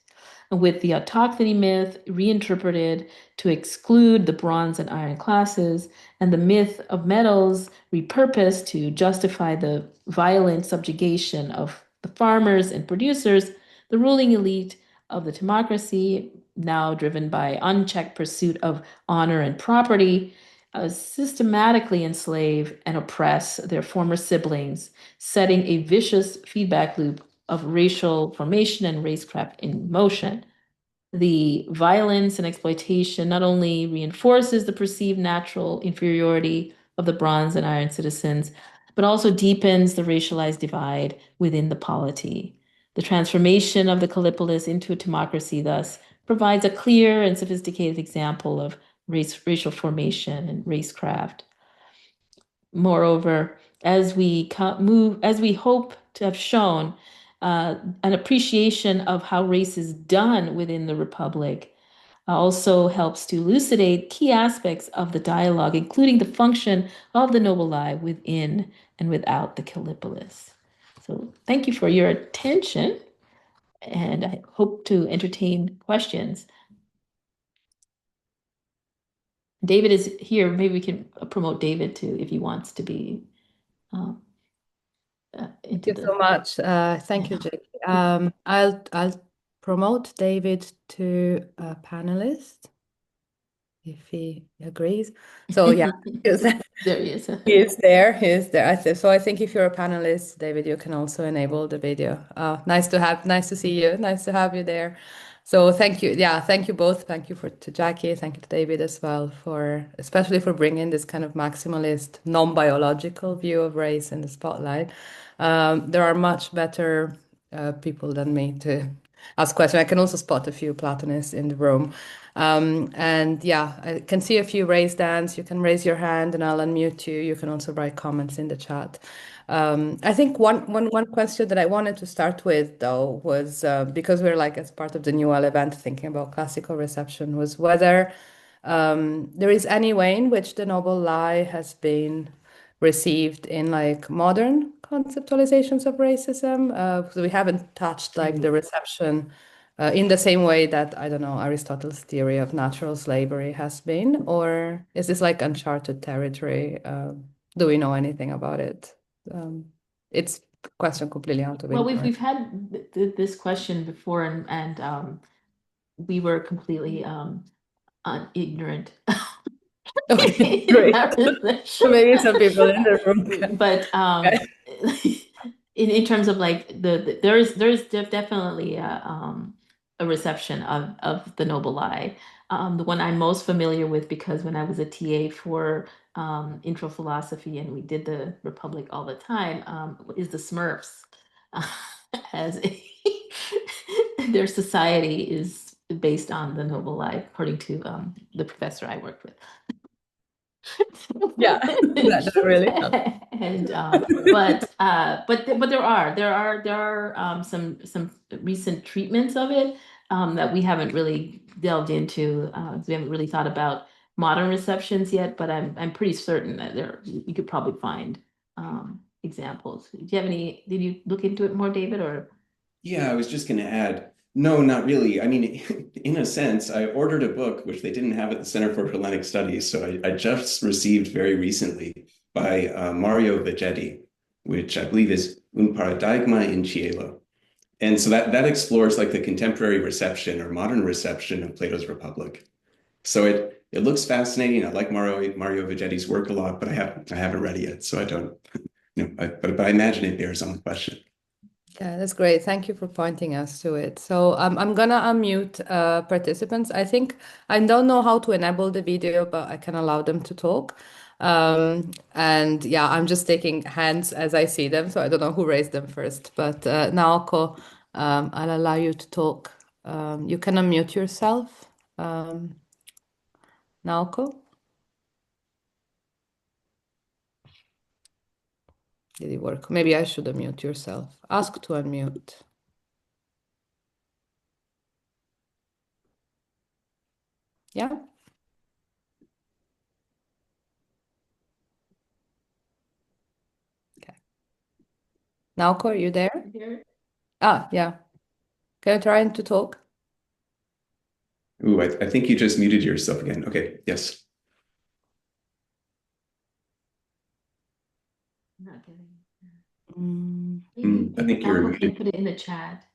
with the autochthony myth reinterpreted to exclude the bronze and iron classes, and the myth of metals repurposed to justify the violent subjugation of the farmers and producers. The ruling elite of the Timocracy, now driven by unchecked pursuit of honor and property, systematically enslave and oppress their former siblings, setting a vicious feedback loop of racial formation and racecraft in motion. The violence and exploitation not only reinforces the perceived natural inferiority of the bronze and iron citizens, but also deepens the racialized divide within the polity. The transformation of the Callipolis into a timocracy thus provides a clear and sophisticated example of racial formation and racecraft. Moreover, as we hope to have shown, an appreciation of how race is done within the Republic also helps to elucidate key aspects of the dialogue, including the function of the noble lie within and without the Callipolis. So thank you for your attention, and I hope to entertain questions. David is here. Maybe we can promote David too, if he wants to be um, into Thank you so the. much. Thank you, Jake. I'll promote David to a panelist if he agrees. So yeah, There he is. he is there. He is there. So I think if you're a panelist, David, you can also enable the video. Nice to see you. Nice to have you there. So thank you. Yeah, thank you both. Thank you to Jackie. Thank you to David as well especially for bringing this kind of maximalist, non-biological view of race in the spotlight. There are much better people than me ask questions. I can also spot a few Platonists in the room. And yeah, I can see a few raised hands. You can raise your hand and I'll unmute you. You can also write comments in the chat. I think one question that I wanted to start with, though, was because we're like as part of the Newell event thinking about classical reception, was whether there is any way in which the noble lie has been received in like modern conceptualizations of racism. So we haven't touched like the reception in the same way that, I don't know, Aristotle's theory of natural slavery has been, or is this like uncharted territory? Do we know anything about it? Um, it's a question completely out of Well, we've ignorance. had this question before, and we were completely ignorant Okay, in great. that So respect. maybe some people in the room can. But Okay. in terms of like there's definitely a reception of the noble lie. The one I'm most familiar with because when I was a TA for intro philosophy and we did the Republic all the time is the Smurfs as their society is based on the noble lie according to the professor I worked with. Yeah, that really helps. And but there are some recent treatments of it that we haven't really delved into. We haven't really thought about modern receptions yet, but I'm pretty certain that there you could probably find examples. Do you have any? Did you look into it more, David, or? Yeah, I was just going to add, no, not really. I mean, in a sense, I ordered a book which they didn't have at the Center for Hellenic Studies, so I just received very recently by Mario Vegetti, which I believe is Un Paradigma in Cielo. And so that explores like the contemporary reception or modern reception of Plato's Republic. So it looks fascinating. I like Mario Vegetti's work a lot, but I haven't read it yet, so I don't, but I imagine it bears on the question. Yeah, that's great. Thank you for pointing us to it. So I'm gonna unmute participants. I think I don't know how to enable the video, but I can allow them to talk. And yeah, I'm just taking hands as I see them, so I don't know who raised them first. But Naoko, I'll allow you to talk. You can unmute yourself. Um, Naoko, did it work? Maybe I should unmute yourself. Ask to unmute. Yeah. Okay. Naoko, are you there? Here? Ah, yeah. Can you try to talk? Ooh, I think you just muted yourself again. Okay, yes. Not getting. Mm, Maybe I think you're Alco can muted. put it in the chat.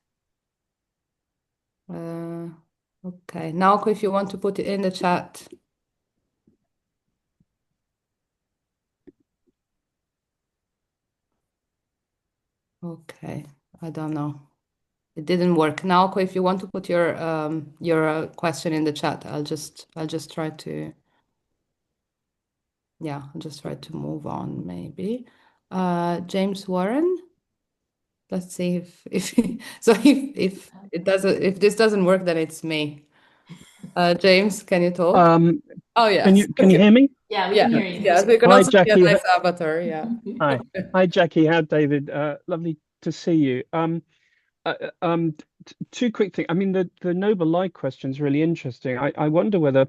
uh, okay. Naoko, if you want to put it in the chat. Okay. I don't know. It didn't work. Naoko, if you want to put your question in the chat, I'll just try to I'll just try to move on maybe. James Warren. Let's see if so if this doesn't work, then it's me. James, can you talk? Um, Oh can yes. you hear me? Yeah, we Yeah, can hear you. yeah. So you can Hi, also see a Jackie. nice avatar. Yeah. Hi, hi, Jackie. Hi, David. Lovely to see you. Two quick things. I mean, the noble lie question is really interesting. I wonder whether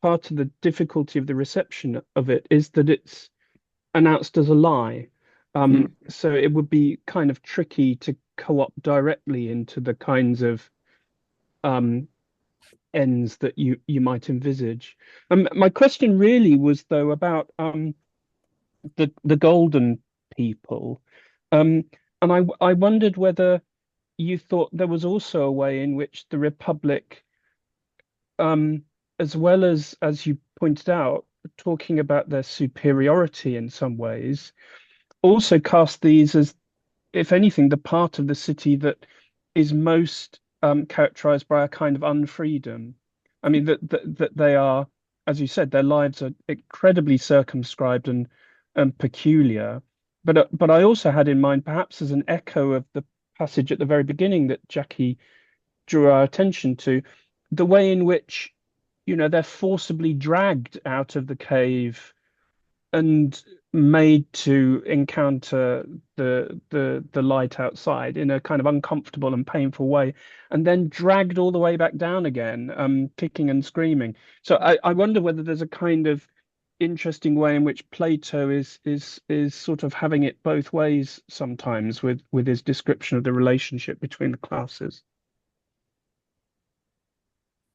part of the difficulty of the reception of it is that it's announced as a lie. So it would be kind of tricky to co-opt directly into the kinds of um, ends that you might envisage. My question really was though about the golden people, um, and I wondered whether you thought there was also a way in which the Republic, um, as well as you pointed out, talking about their superiority in some ways, also cast these as, if anything, the part of the city that is most characterized by a kind of unfreedom. I mean, that they are, as you said, their lives are incredibly circumscribed and peculiar. But I also had in mind, perhaps as an echo of the passage at the very beginning that Jackie drew our attention to, the way in which, they're forcibly dragged out of the cave and made to encounter the light outside in a kind of uncomfortable and painful way, and then dragged all the way back down again, kicking and screaming. So I wonder whether there's a kind of interesting way in which Plato is sort of having it both ways sometimes with his description of the relationship between the classes.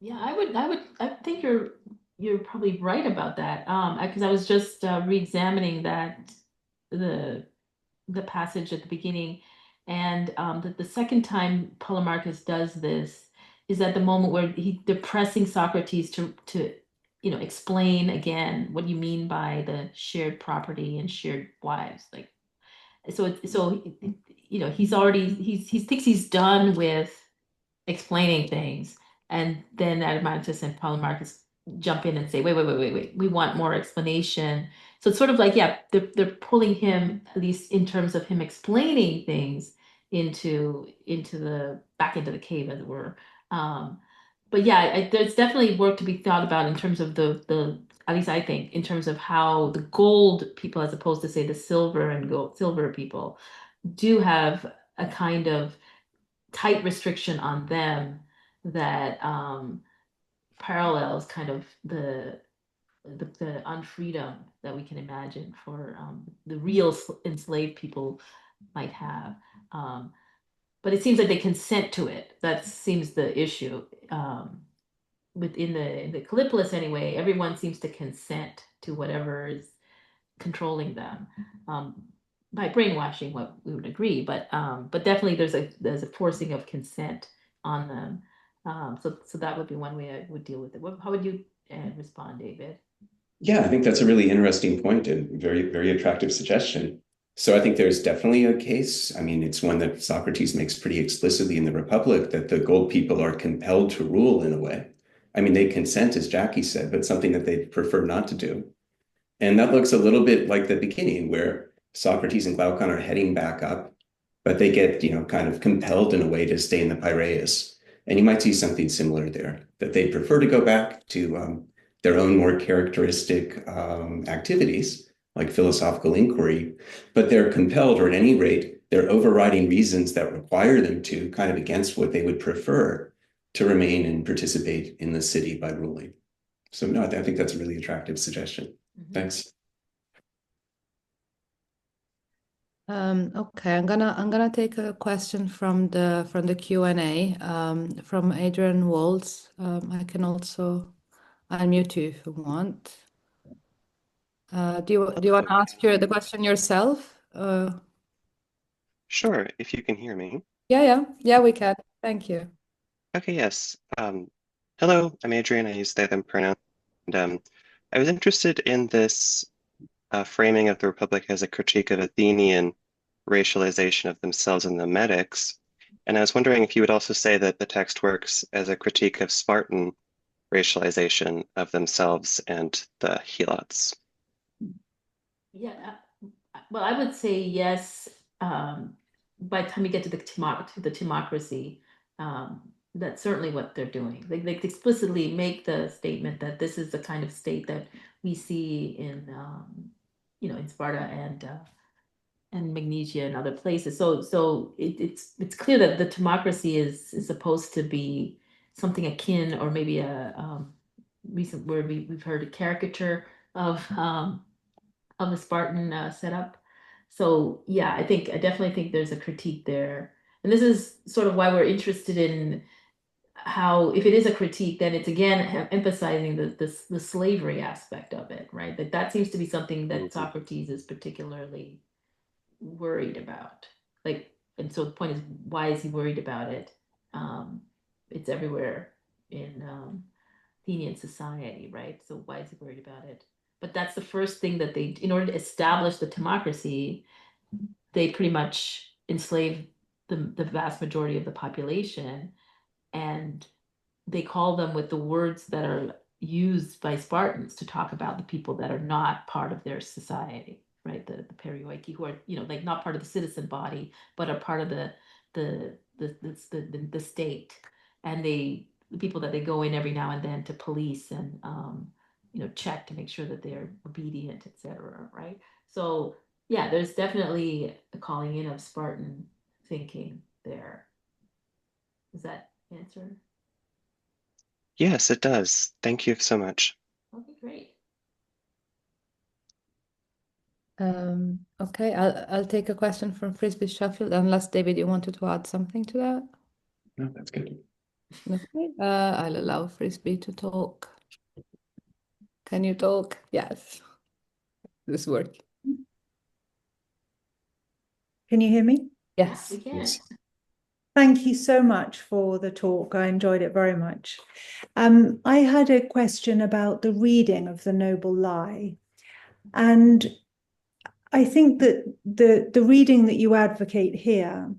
Yeah, I think you're probably right about that. Because I was just re-examining the the passage at the beginning, and the second time Polemarchus does this is at the moment where they're pressing Socrates to explain again what you mean by the shared property and shared wives. Like, he thinks he's done with explaining things. And then Adeimantus and Polemarchus jump in and say, wait, we want more explanation. So it's sort of like, yeah, they're pulling him, at least in terms of him explaining things, into the back into the cave, as it were. But yeah, there's definitely work to be thought about in terms of the at least I think in terms of how the gold people, as opposed to say the silver people, do have a kind of tight restriction on them that parallels kind of the unfreedom that we can imagine for the real enslaved people might have. Um, but it seems like they consent to it. That seems the issue. Within the Callipolis anyway, everyone seems to consent to whatever is controlling them. By brainwashing, what we would agree, but definitely there's a forcing of consent on them. So that would be one way I would deal with it. How would you respond, David? Yeah, I think that's a really interesting point and very, very attractive suggestion. So I think there's definitely a case. I mean, it's one that Socrates makes pretty explicitly in the Republic, that the gold people are compelled to rule in a way. I mean, they consent, as Jackie said, but something that they prefer not to do. And that looks a little bit like the beginning, where Socrates and Glaucon are heading back up, but they get, kind of compelled in a way to stay in the Piraeus. And you might see something similar there, that they prefer to go back to their own more characteristic activities, like philosophical inquiry, but they're compelled, or at any rate, they're overriding reasons that require them to, kind of against what they would prefer, to remain and participate in the city by ruling. So no, I think that's a really attractive suggestion. Thanks. Okay, I'm gonna take a question from the Q&A from Adrian Waltz. I can also unmute you if you want. Do you want to ask the question yourself? Sure, if you can hear me. Yeah, we can. Thank you. Okay, yes. Hello, I'm Adrian. I use they, them pronoun. And I was interested in this framing of the Republic as a critique of Athenian racialization of themselves and the Metics. And I was wondering if you would also say that the text works as a critique of Spartan racialization of themselves and the Helots. Yeah, well, I would say yes. By the time we get to the timocracy, that's certainly what they're doing. They explicitly make the statement that this is the kind of state that we see in Sparta and Magnesia and other places. So it's clear that the timocracy is supposed to be something akin, or maybe a recent word we've heard, a caricature of the Spartan setup. So yeah, I definitely think there's a critique there. And this is sort of why we're interested in how, if it is a critique, then it's again emphasizing the slavery aspect of it, right? That seems to be something that Socrates is particularly worried about. Like, and so the point is, why is he worried about it? It's everywhere in Athenian society, right? So why is he worried about it? But that's the first thing that in order to establish the timocracy, they pretty much enslave the vast majority of the population, and they call them with the words that are used by Spartans to talk about the people that are not part of their society, right? The perioiki, who are like not part of the citizen body, but are part of the state. and the people that they go in every now and then to police and check to make sure that they're obedient, etc. Right? So yeah, there's definitely a calling in of Spartan thinking there. Does that answer? Yes, it does. Thank you so much. Okay, great. Okay, I'll take a question from Frisbee Sheffield, unless David, you wanted to add something to that. No, that's good. Okay, I'll allow Frisbee to talk. Can you talk? Yes, this works. Can you hear me? Yes. We can. Yes. Thank you so much for the talk. I enjoyed it very much. I had a question about the reading of the Noble Lie. And I think that the reading that you advocate here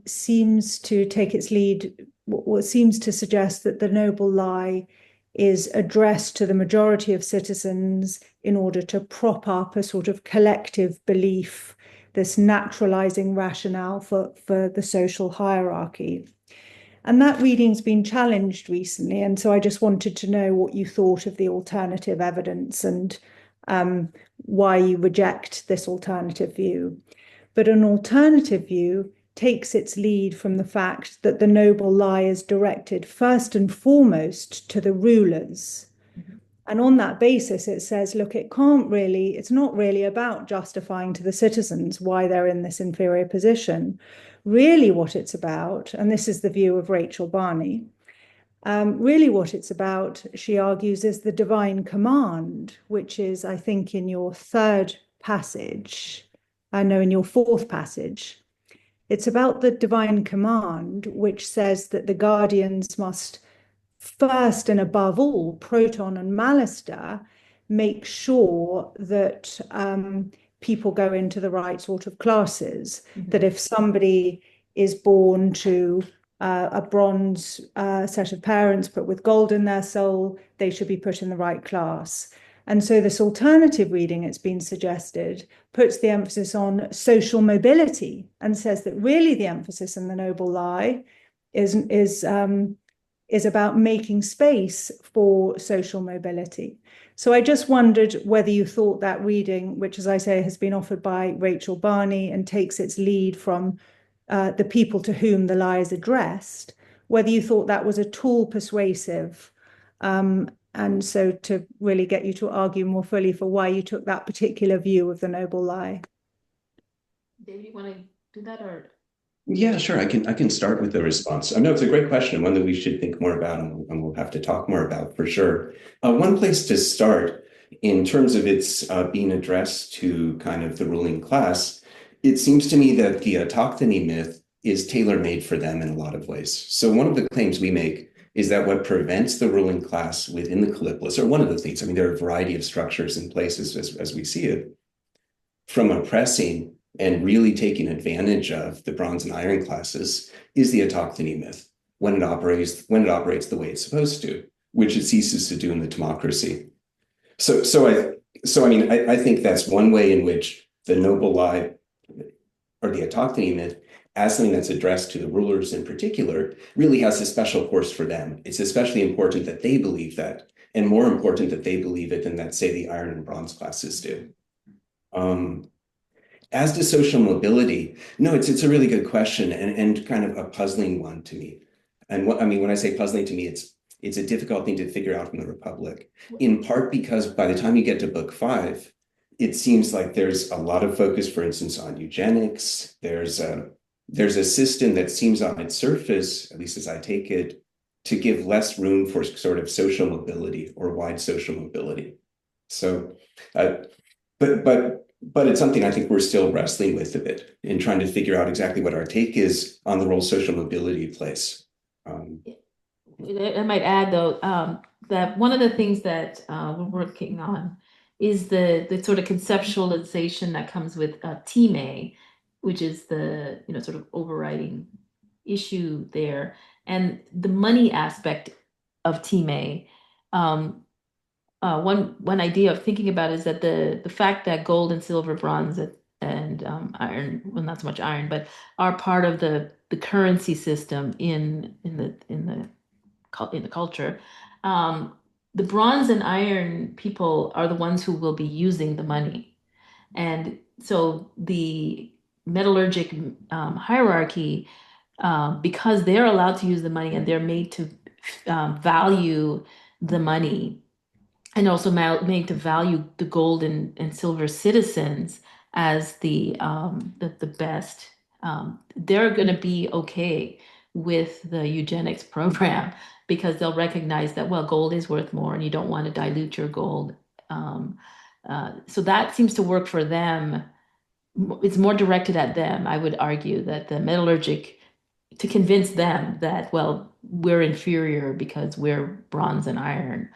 seems to take its lead, what seems to suggest that the Noble Lie is addressed to the majority of citizens in order to prop up a sort of collective belief, this naturalizing rationale for the social hierarchy. And that reading's been challenged recently. And so I just wanted to know what you thought of the alternative evidence and why you reject this alternative view. But an alternative view takes its lead from the fact that the Noble Lie is directed first and foremost to the rulers. And on that basis, it says, look, it's not really about justifying to the citizens why they're in this inferior position. Really what it's about, and this is the view of Rachel Barney, really what it's about, she argues, is the divine command, which is, I think, in your fourth passage. It's about the divine command, which says that the guardians must first and above all, Proton and Malister, make sure that people go into the right sort of classes. That if somebody is born to a bronze set of parents, but with gold in their soul, they should be put in the right class. And so this alternative reading, it's been suggested, puts the emphasis on social mobility and says that really the emphasis in the Noble Lie is about making space for social mobility. So I just wondered whether you thought that reading, which, as I say, has been offered by Rachel Barney and takes its lead from the people to whom the lie is addressed, whether you thought that was at all persuasive. And so to really get you to argue more fully for why you took that particular view of the Noble Lie. David, you want to do that or? Yeah, sure. I can start with the response. I know it's a great question, one that we should think more about, and we'll have to talk more about for sure. One place to start in terms of its being addressed to kind of the ruling class, it seems to me that the autochthony myth is tailor-made for them in a lot of ways. So one of the claims we make is that what prevents the ruling class within the Kallipolis, or one of the things, I mean, there are a variety of structures and places as we see it, from oppressing and really taking advantage of the bronze and iron classes is the autochthony myth when it operates the way it's supposed to, which it ceases to do in the democracy. I think that's one way in which the Noble Lie or the autochthony myth, as something that's addressed to the rulers in particular, really has a special course for them. It's especially important that they believe that, and more important that they believe it than that, say, the iron and bronze classes do. As to social mobility, no, it's a really good question and kind of a puzzling one to me. And when I say puzzling to me, it's a difficult thing to figure out from the Republic, in part because by the time you get to book 5, it seems like there's a lot of focus, for instance, on eugenics. There's a system that seems on its surface, at least as I take it, to give less room for sort of social mobility or wide social mobility. So, but it's something I think we're still wrestling with a bit in trying to figure out exactly what our take is on the role social mobility plays. I might add, though, that one of the things that we're working on is the sort of conceptualization that comes with Time, which is the sort of overriding issue there, and the money aspect of Time. One idea of thinking about is that the fact that gold and silver, bronze, and iron, well, not so much iron, but are part of the currency system in the culture. The bronze and iron people are the ones who will be using the money. And so the metallurgic hierarchy, because they're allowed to use the money and they're made to value the money, and also made to value the gold and silver citizens as the best, they're going to be okay with the eugenics program because they'll recognize that, well, gold is worth more and you don't want to dilute your gold. So that seems to work for them. It's more directed at them. I would argue that the metallurgic, to convince them that, well, we're inferior because we're bronze and iron.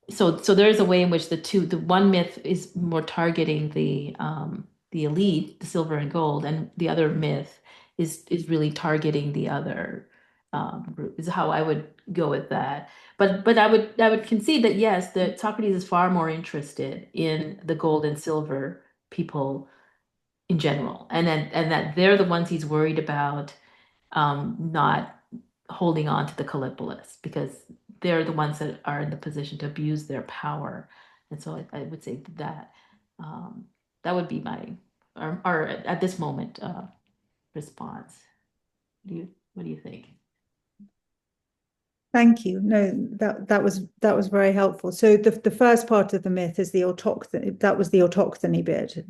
So there is a way in which the one myth is more targeting the elite, the silver and gold, and the other myth is really targeting the other group. Is how I would go with that. But I would concede that yes, that Socrates is far more interested in the gold and silver people in general, and that they're the ones he's worried about not holding on to the Callipolis because they're the ones that are in the position to abuse their power. And so I would say that that would be my, or at this moment, response. What do you think? Thank you. No, that was very helpful. So the first part of the myth is the autochthony. That was the autochthony bit.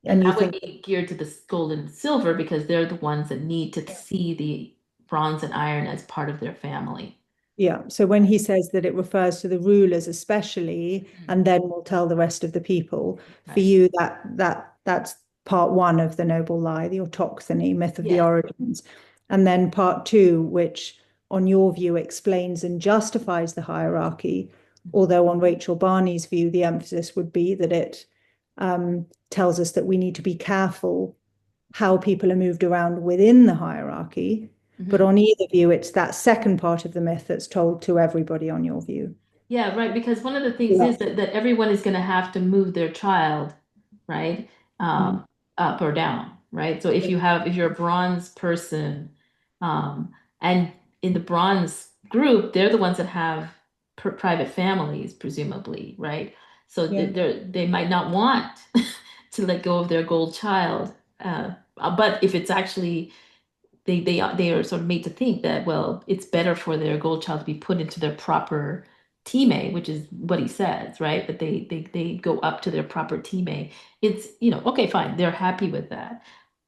And you that would think be geared to the gold and silver because they're the ones that need to see the bronze and iron as part of their family. yeah. So when he says that it refers to the rulers especially, and then we'll tell the rest of the people, for Right. you that's part one of the noble lie, the autochthony myth of the Yes. origins. And then part two, which on your view explains and justifies the hierarchy, although on Rachel Barney's view, the emphasis would be that it tells us that we need to be careful how people are moved around within the hierarchy. But on either view, it's that second part of the myth that's told to everybody on your view. Yeah, right. Because one of the things Yeah. is that everyone is going to have to move their child, right, up or down, right? So if you're a bronze person, and in the bronze group, they're the ones that have private families, presumably, right? So Yeah. they might not want to let go of their gold child, but if it's actually they are sort of made to think that, well, it's better for their gold child to be put into their proper teammate, which is what he says, right? That they go up to their proper teammate. It's, okay, fine, they're happy with that.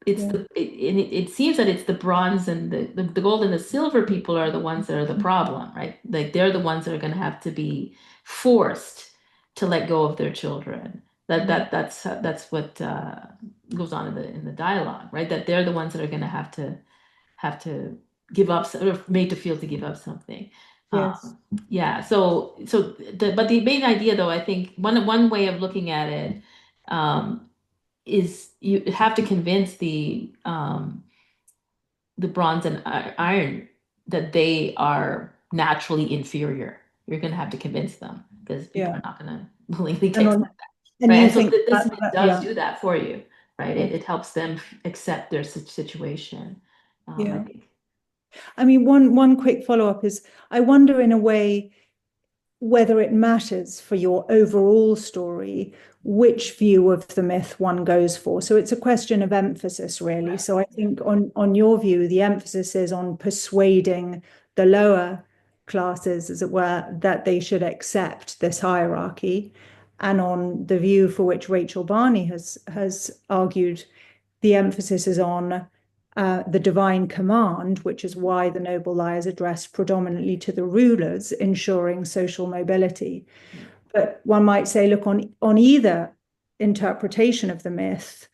It seems that it's the bronze and the gold and the silver people are the ones that are the problem, right? Like they're the ones that are going to have to be forced to let go of their children. That's what goes on in the dialogue, right? That they're the ones that are going to have to give up, or made to feel to give up something. Yes. Yeah. But the main idea, though, I think one way of looking at it is you have to convince the bronze and iron that they are naturally inferior. You're going to have to convince them because people are not going to willingly take that. And right? you And so think this does yeah. do that for you, right? Yeah. It helps them accept their situation. Yeah. I think. I mean, one quick follow-up is I wonder in a way whether it matters for your overall story which view of the myth one goes for. So it's a question of emphasis, really. Right. So I think on your view, the emphasis is on persuading the lower classes, as it were, that they should accept this hierarchy. And on the view for which Rachel Barney has argued, the emphasis is on the divine command, which is why the noble lie is addressed predominantly to the rulers, ensuring social mobility. But one might say, look, on either interpretation of the myth,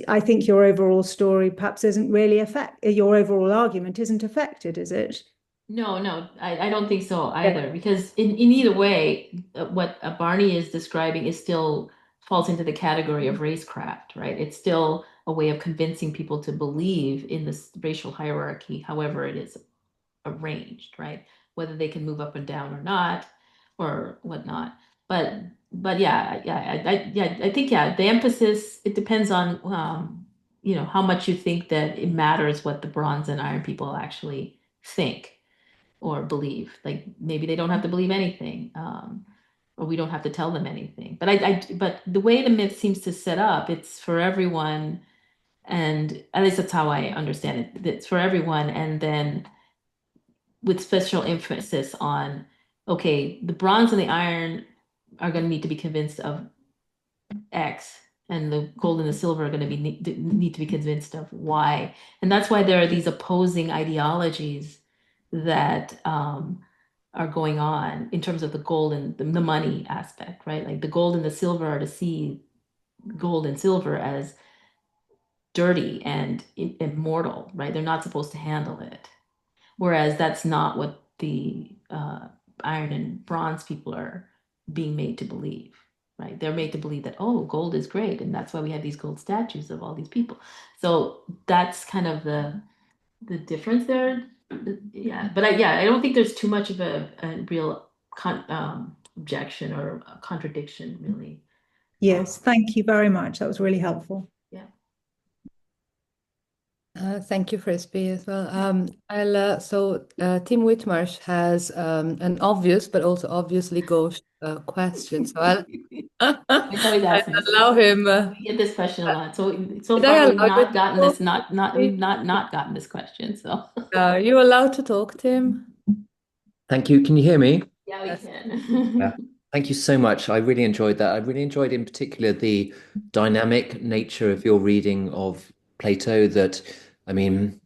I think your overall story perhaps isn't really your overall argument isn't affected, is it? No, I don't think so either, because in either way, what Barney is describing is still falls into the category of racecraft, right? It's still a way of convincing people to believe in this racial hierarchy, however it is arranged, right? Whether they can move up and down or not, or whatnot. but I think the emphasis, it depends on how much you think that it matters what the bronze and iron people actually think or believe. Like maybe they don't have to believe anything, or we don't have to tell them anything. But the way the myth seems to set up, it's for everyone, and at least that's how I understand it. It's for everyone, and then with special emphasis on, okay, the bronze and the iron are going to need to be convinced of X, and the gold and the silver are going to need to be convinced of Y. And that's why there are these opposing ideologies that are going on in terms of the gold and the money aspect, right? Like the gold and the silver are to see gold and silver as dirty and immortal, right? They're not supposed to handle it. Whereas that's not what the iron and bronze people are being made to believe, right? They're made to believe that, oh, gold is great. And that's why we have these gold statues of all these people. So that's kind of the difference there. Yeah, but I don't think there's too much of a real objection or a contradiction, really. Yes, thank you very much. That was really helpful. Yeah. Thank you, Frisbee, as well. Tim Whitmarsh has an obvious but also obviously gauche question. So I'll He's always asking this allow question. him. We get this question a lot. So Did I far we've allow you not to gotten talk? this, we've not gotten this question. So Are you allowed to talk, Tim? Thank you. Can you hear me? yeah, we Yes. Yeah. can. Thank you so much. I really enjoyed that. I really enjoyed in particular the dynamic nature of your reading of Plato that, I mean,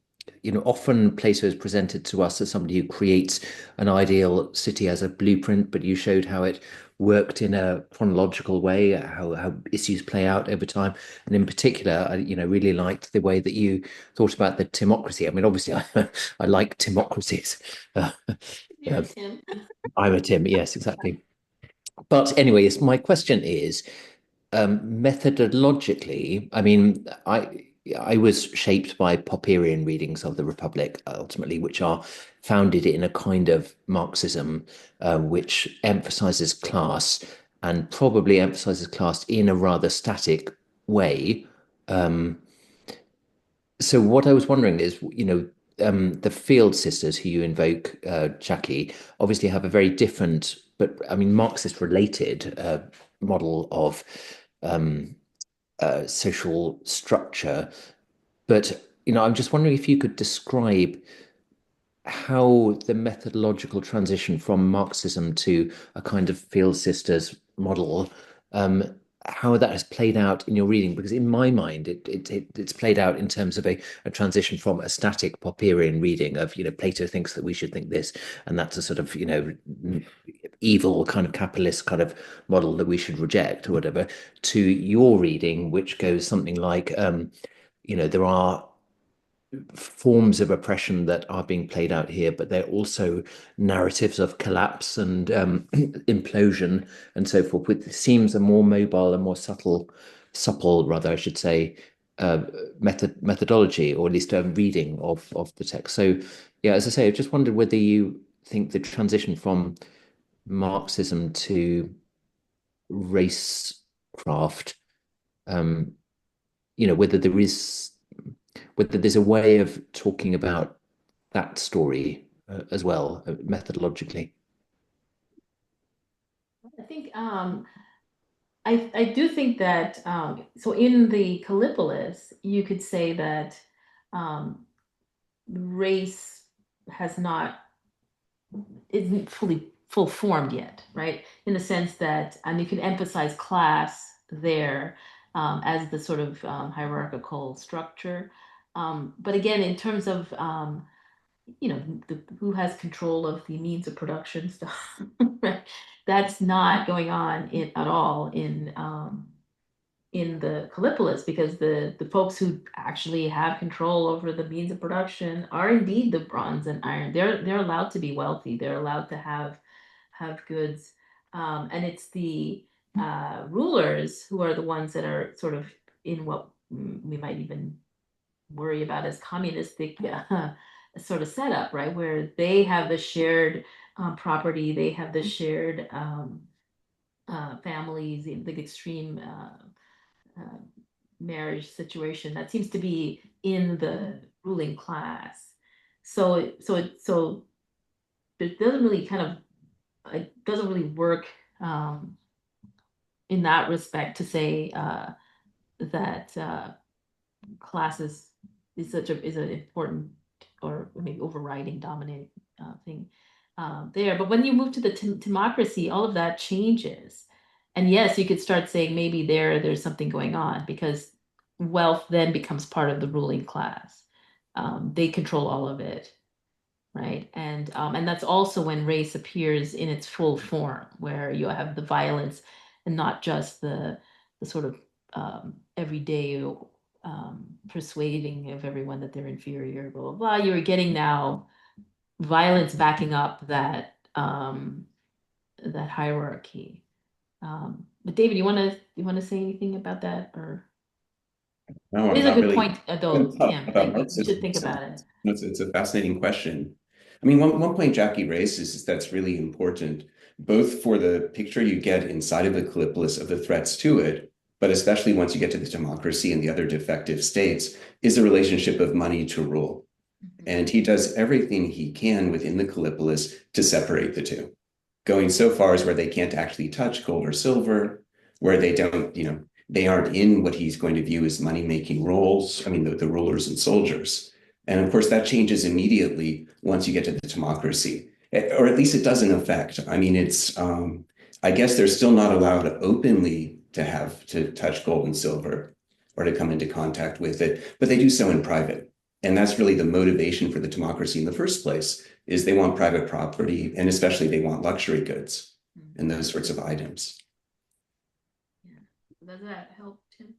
often Plato is presented to us as somebody who creates an ideal city as a blueprint, but you showed how it worked in a chronological way, how issues play out over time. And in particular, I, really liked the way that you thought about the timocracy. I mean, obviously, I like timocracies. You're a Tim. I'm a Tim, yes, exactly. But anyways, my question is, methodologically, I mean, I was shaped by Popperian readings of the Republic, ultimately, which are founded in a kind of Marxism, which emphasizes class and probably emphasizes class in a rather static way. Um, so what I was wondering is, the Field Sisters who you invoke, Jackie, obviously have a very different, but I mean, Marxist related model of um, social structure. But, I'm just wondering if you could describe how the methodological transition from Marxism to a kind of Field Sisters model, um, how that has played out in your reading, because in my mind, it's played out in terms of a transition from a static Popperian reading of, Plato thinks that we should think this, and that's a sort of, evil kind of capitalist kind of model that we should reject or whatever, to your reading, which goes something like, there are forms of oppression that are being played out here, but they're also narratives of collapse and implosion and so forth, which seems a more mobile and more supple rather, I should say, methodology, or at least a reading of the text. So, yeah, as I say, I just wondered whether you think the transition from Marxism to racecraft, whether there's a way of talking about that story as well, methodologically. I think I do think that so in the Callipolis, you could say that race has not isn't fully full formed yet, right? In the sense that you can emphasize class there as the sort of hierarchical structure. But again, in terms of who has control of the means of production stuff, right? That's not going on at all in the Callipolis, because the folks who actually have control over the means of production are indeed the bronze and iron. They're allowed to be wealthy. They're allowed to have goods, and it's the rulers who are the ones that are sort of in what we might even worry about as communistic sort of setup, right? Where they have the shared property, they have the shared families, the extreme uh, marriage situation that seems to be in the ruling class. So it doesn't really it doesn't really work in that respect to say that classes is an important or maybe overriding dominant thing there. But when you move to the democracy, all of that changes. And yes, you could start saying maybe there's something going on because wealth then becomes part of the ruling class. They control all of it, right? And that's also when race appears in its full form, where you have the violence and not just the sort of everyday persuading of everyone that they're inferior, blah blah blah. You're getting now violence backing up that hierarchy. But David, you want to say anything about that, or No, it I'm is a not good really point, though, Tim. about Like you should Marxism. think So about it. it's a fascinating question. I mean, one point Jackie raises is that's really important, both for the picture you get inside of the Callipolis of the threats to it, but especially once you get to the democracy and the other defective states, is the relationship of money to rule. And he does everything he can within the Callipolis to separate the two, going so far as where they can't actually touch gold or silver, where they don't, they aren't in what he's going to view as money-making roles. I mean, the rulers and soldiers. And of course, that changes immediately once you get to the democracy, or at least it does in effect. I mean, I guess they're still not allowed openly to touch gold and silver or to come into contact with it, but they do so in private. And that's really the motivation for the democracy in the first place, is they want private property, and especially they want luxury goods and those sorts of items. Yeah. Does that help, Tim?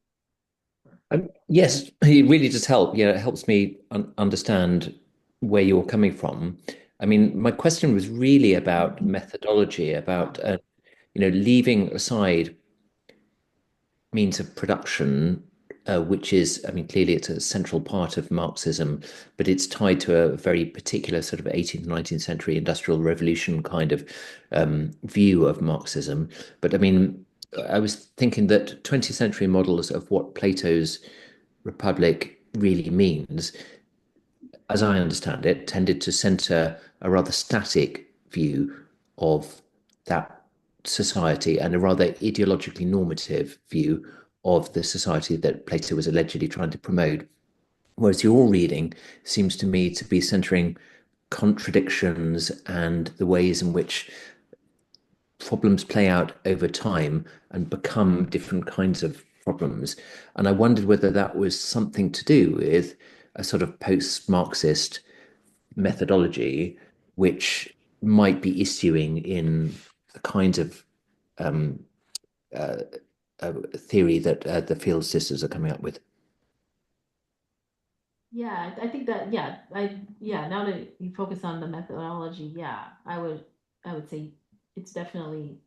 Yes, it really does help. Yeah, it helps me understand where you're coming from. I mean, my question was really about methodology, about leaving aside means of production, which is, I mean, clearly it's a central part of Marxism, but it's tied to a very particular sort of 18th, 19th century industrial revolution kind of view of Marxism. But I mean, I was thinking that 20th century models of what Plato's Republic really means, as I understand it, tended to center a rather static view of that society and a rather ideologically normative view of the society that Plato was allegedly trying to promote. Whereas your reading seems to me to be centering contradictions and the ways in which problems play out over time and become different kinds of problems. And I wondered whether that was something to do with a sort of post-Marxist methodology, which might be issuing in the kinds of uh, theory that the Field sisters are coming up with. Yeah, I think that, now that you focus on the methodology, yeah, I would say it's definitely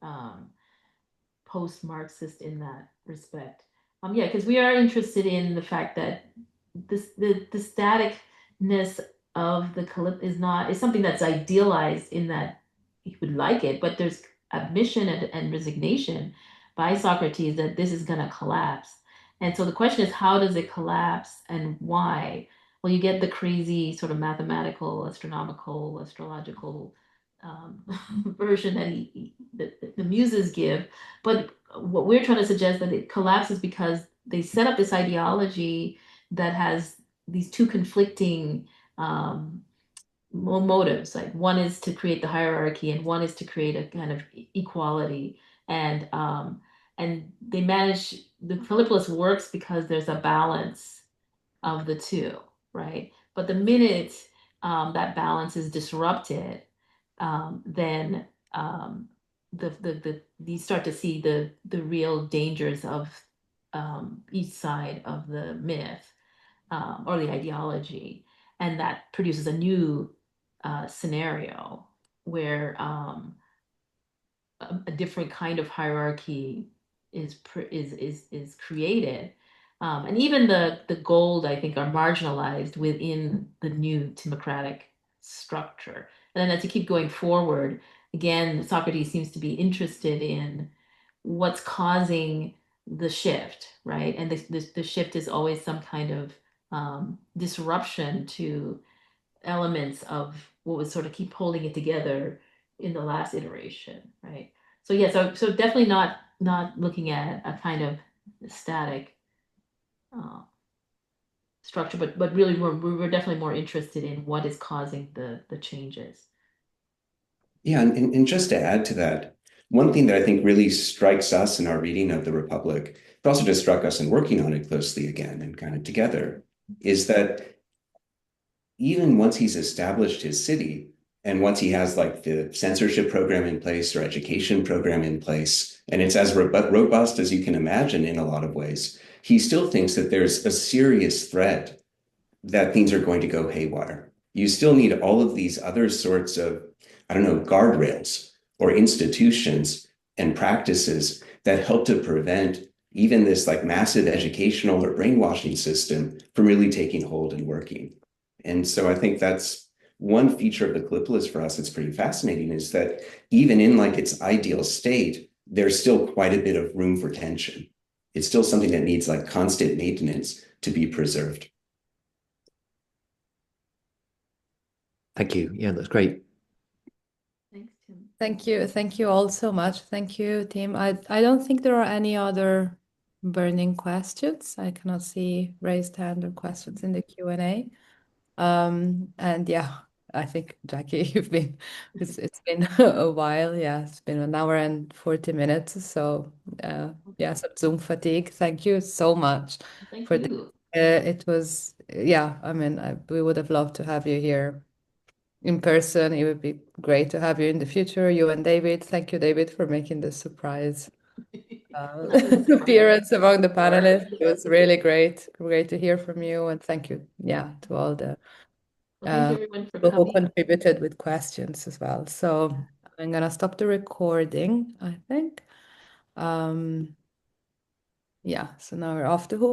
post-Marxist in that respect. Yeah, because we are interested in the fact that the staticness of the calypso is something that's idealized in that he would like it, but there's admission and resignation by Socrates that this is going to collapse. And so the question is, how does it collapse and why? Well, you get the crazy sort of mathematical, astronomical, astrological version that the muses give. But what we're trying to suggest that it collapses because they set up this ideology that has these two conflicting motives. Like one is to create the hierarchy, and one is to create a kind of equality. And they manage the Philippics works because there's a balance of the two, right? But the minute that balance is disrupted, then you start to see the real dangers of each side of the myth or the ideology, and that produces a new scenario where a different kind of hierarchy is created. And even the gold, I think, are marginalized within the new democratic structure. And then as you keep going forward, again, Socrates seems to be interested in what's causing the shift, right? And the shift is always some kind of disruption to elements of what would sort of keep holding it together in the last iteration, right? So yeah, so definitely not looking at a kind of static structure, but really we're definitely more interested in what is causing the changes. Yeah, and just to add to that, one thing that I think really strikes us in our reading of the Republic, but also just struck us in working on it closely again and kind of together, is that even once he's established his city, and once he has like the censorship program in place or education program in place, and it's as robust as you can imagine in a lot of ways, he still thinks that there's a serious threat that things are going to go haywire. You still need all of these other sorts of, I don't know, guardrails or institutions and practices that help to prevent even this like massive educational or brainwashing system from really taking hold and working. And so I think that's one feature of the Callipolis for us that's pretty fascinating, is that even in like its ideal state, there's still quite a bit of room for tension. It's still something that needs like constant maintenance to be preserved. Thank you. Yeah, that's great. Thanks, Tim. Thank you all so much. Thank you, team. I don't think there are any other burning questions. I cannot see raised hand or questions in the Q&A. And yeah, I think Jackie, it's been a while. Yeah, it's been 1 hour and 40 minutes. So yeah, some Zoom fatigue. Thank you so much Thank for this. you. It was, yeah, I mean, we would have loved to have you here in person. It would be great to have you in the future, you and David. Thank you, David, for making this surprise appearance among the panelists. It was really great to hear from you, and thank you, yeah, to all the Well, thank you everyone for people who coming. contributed with questions as well. So I'm gonna stop the recording, I think. Yeah, so now we're off the hook.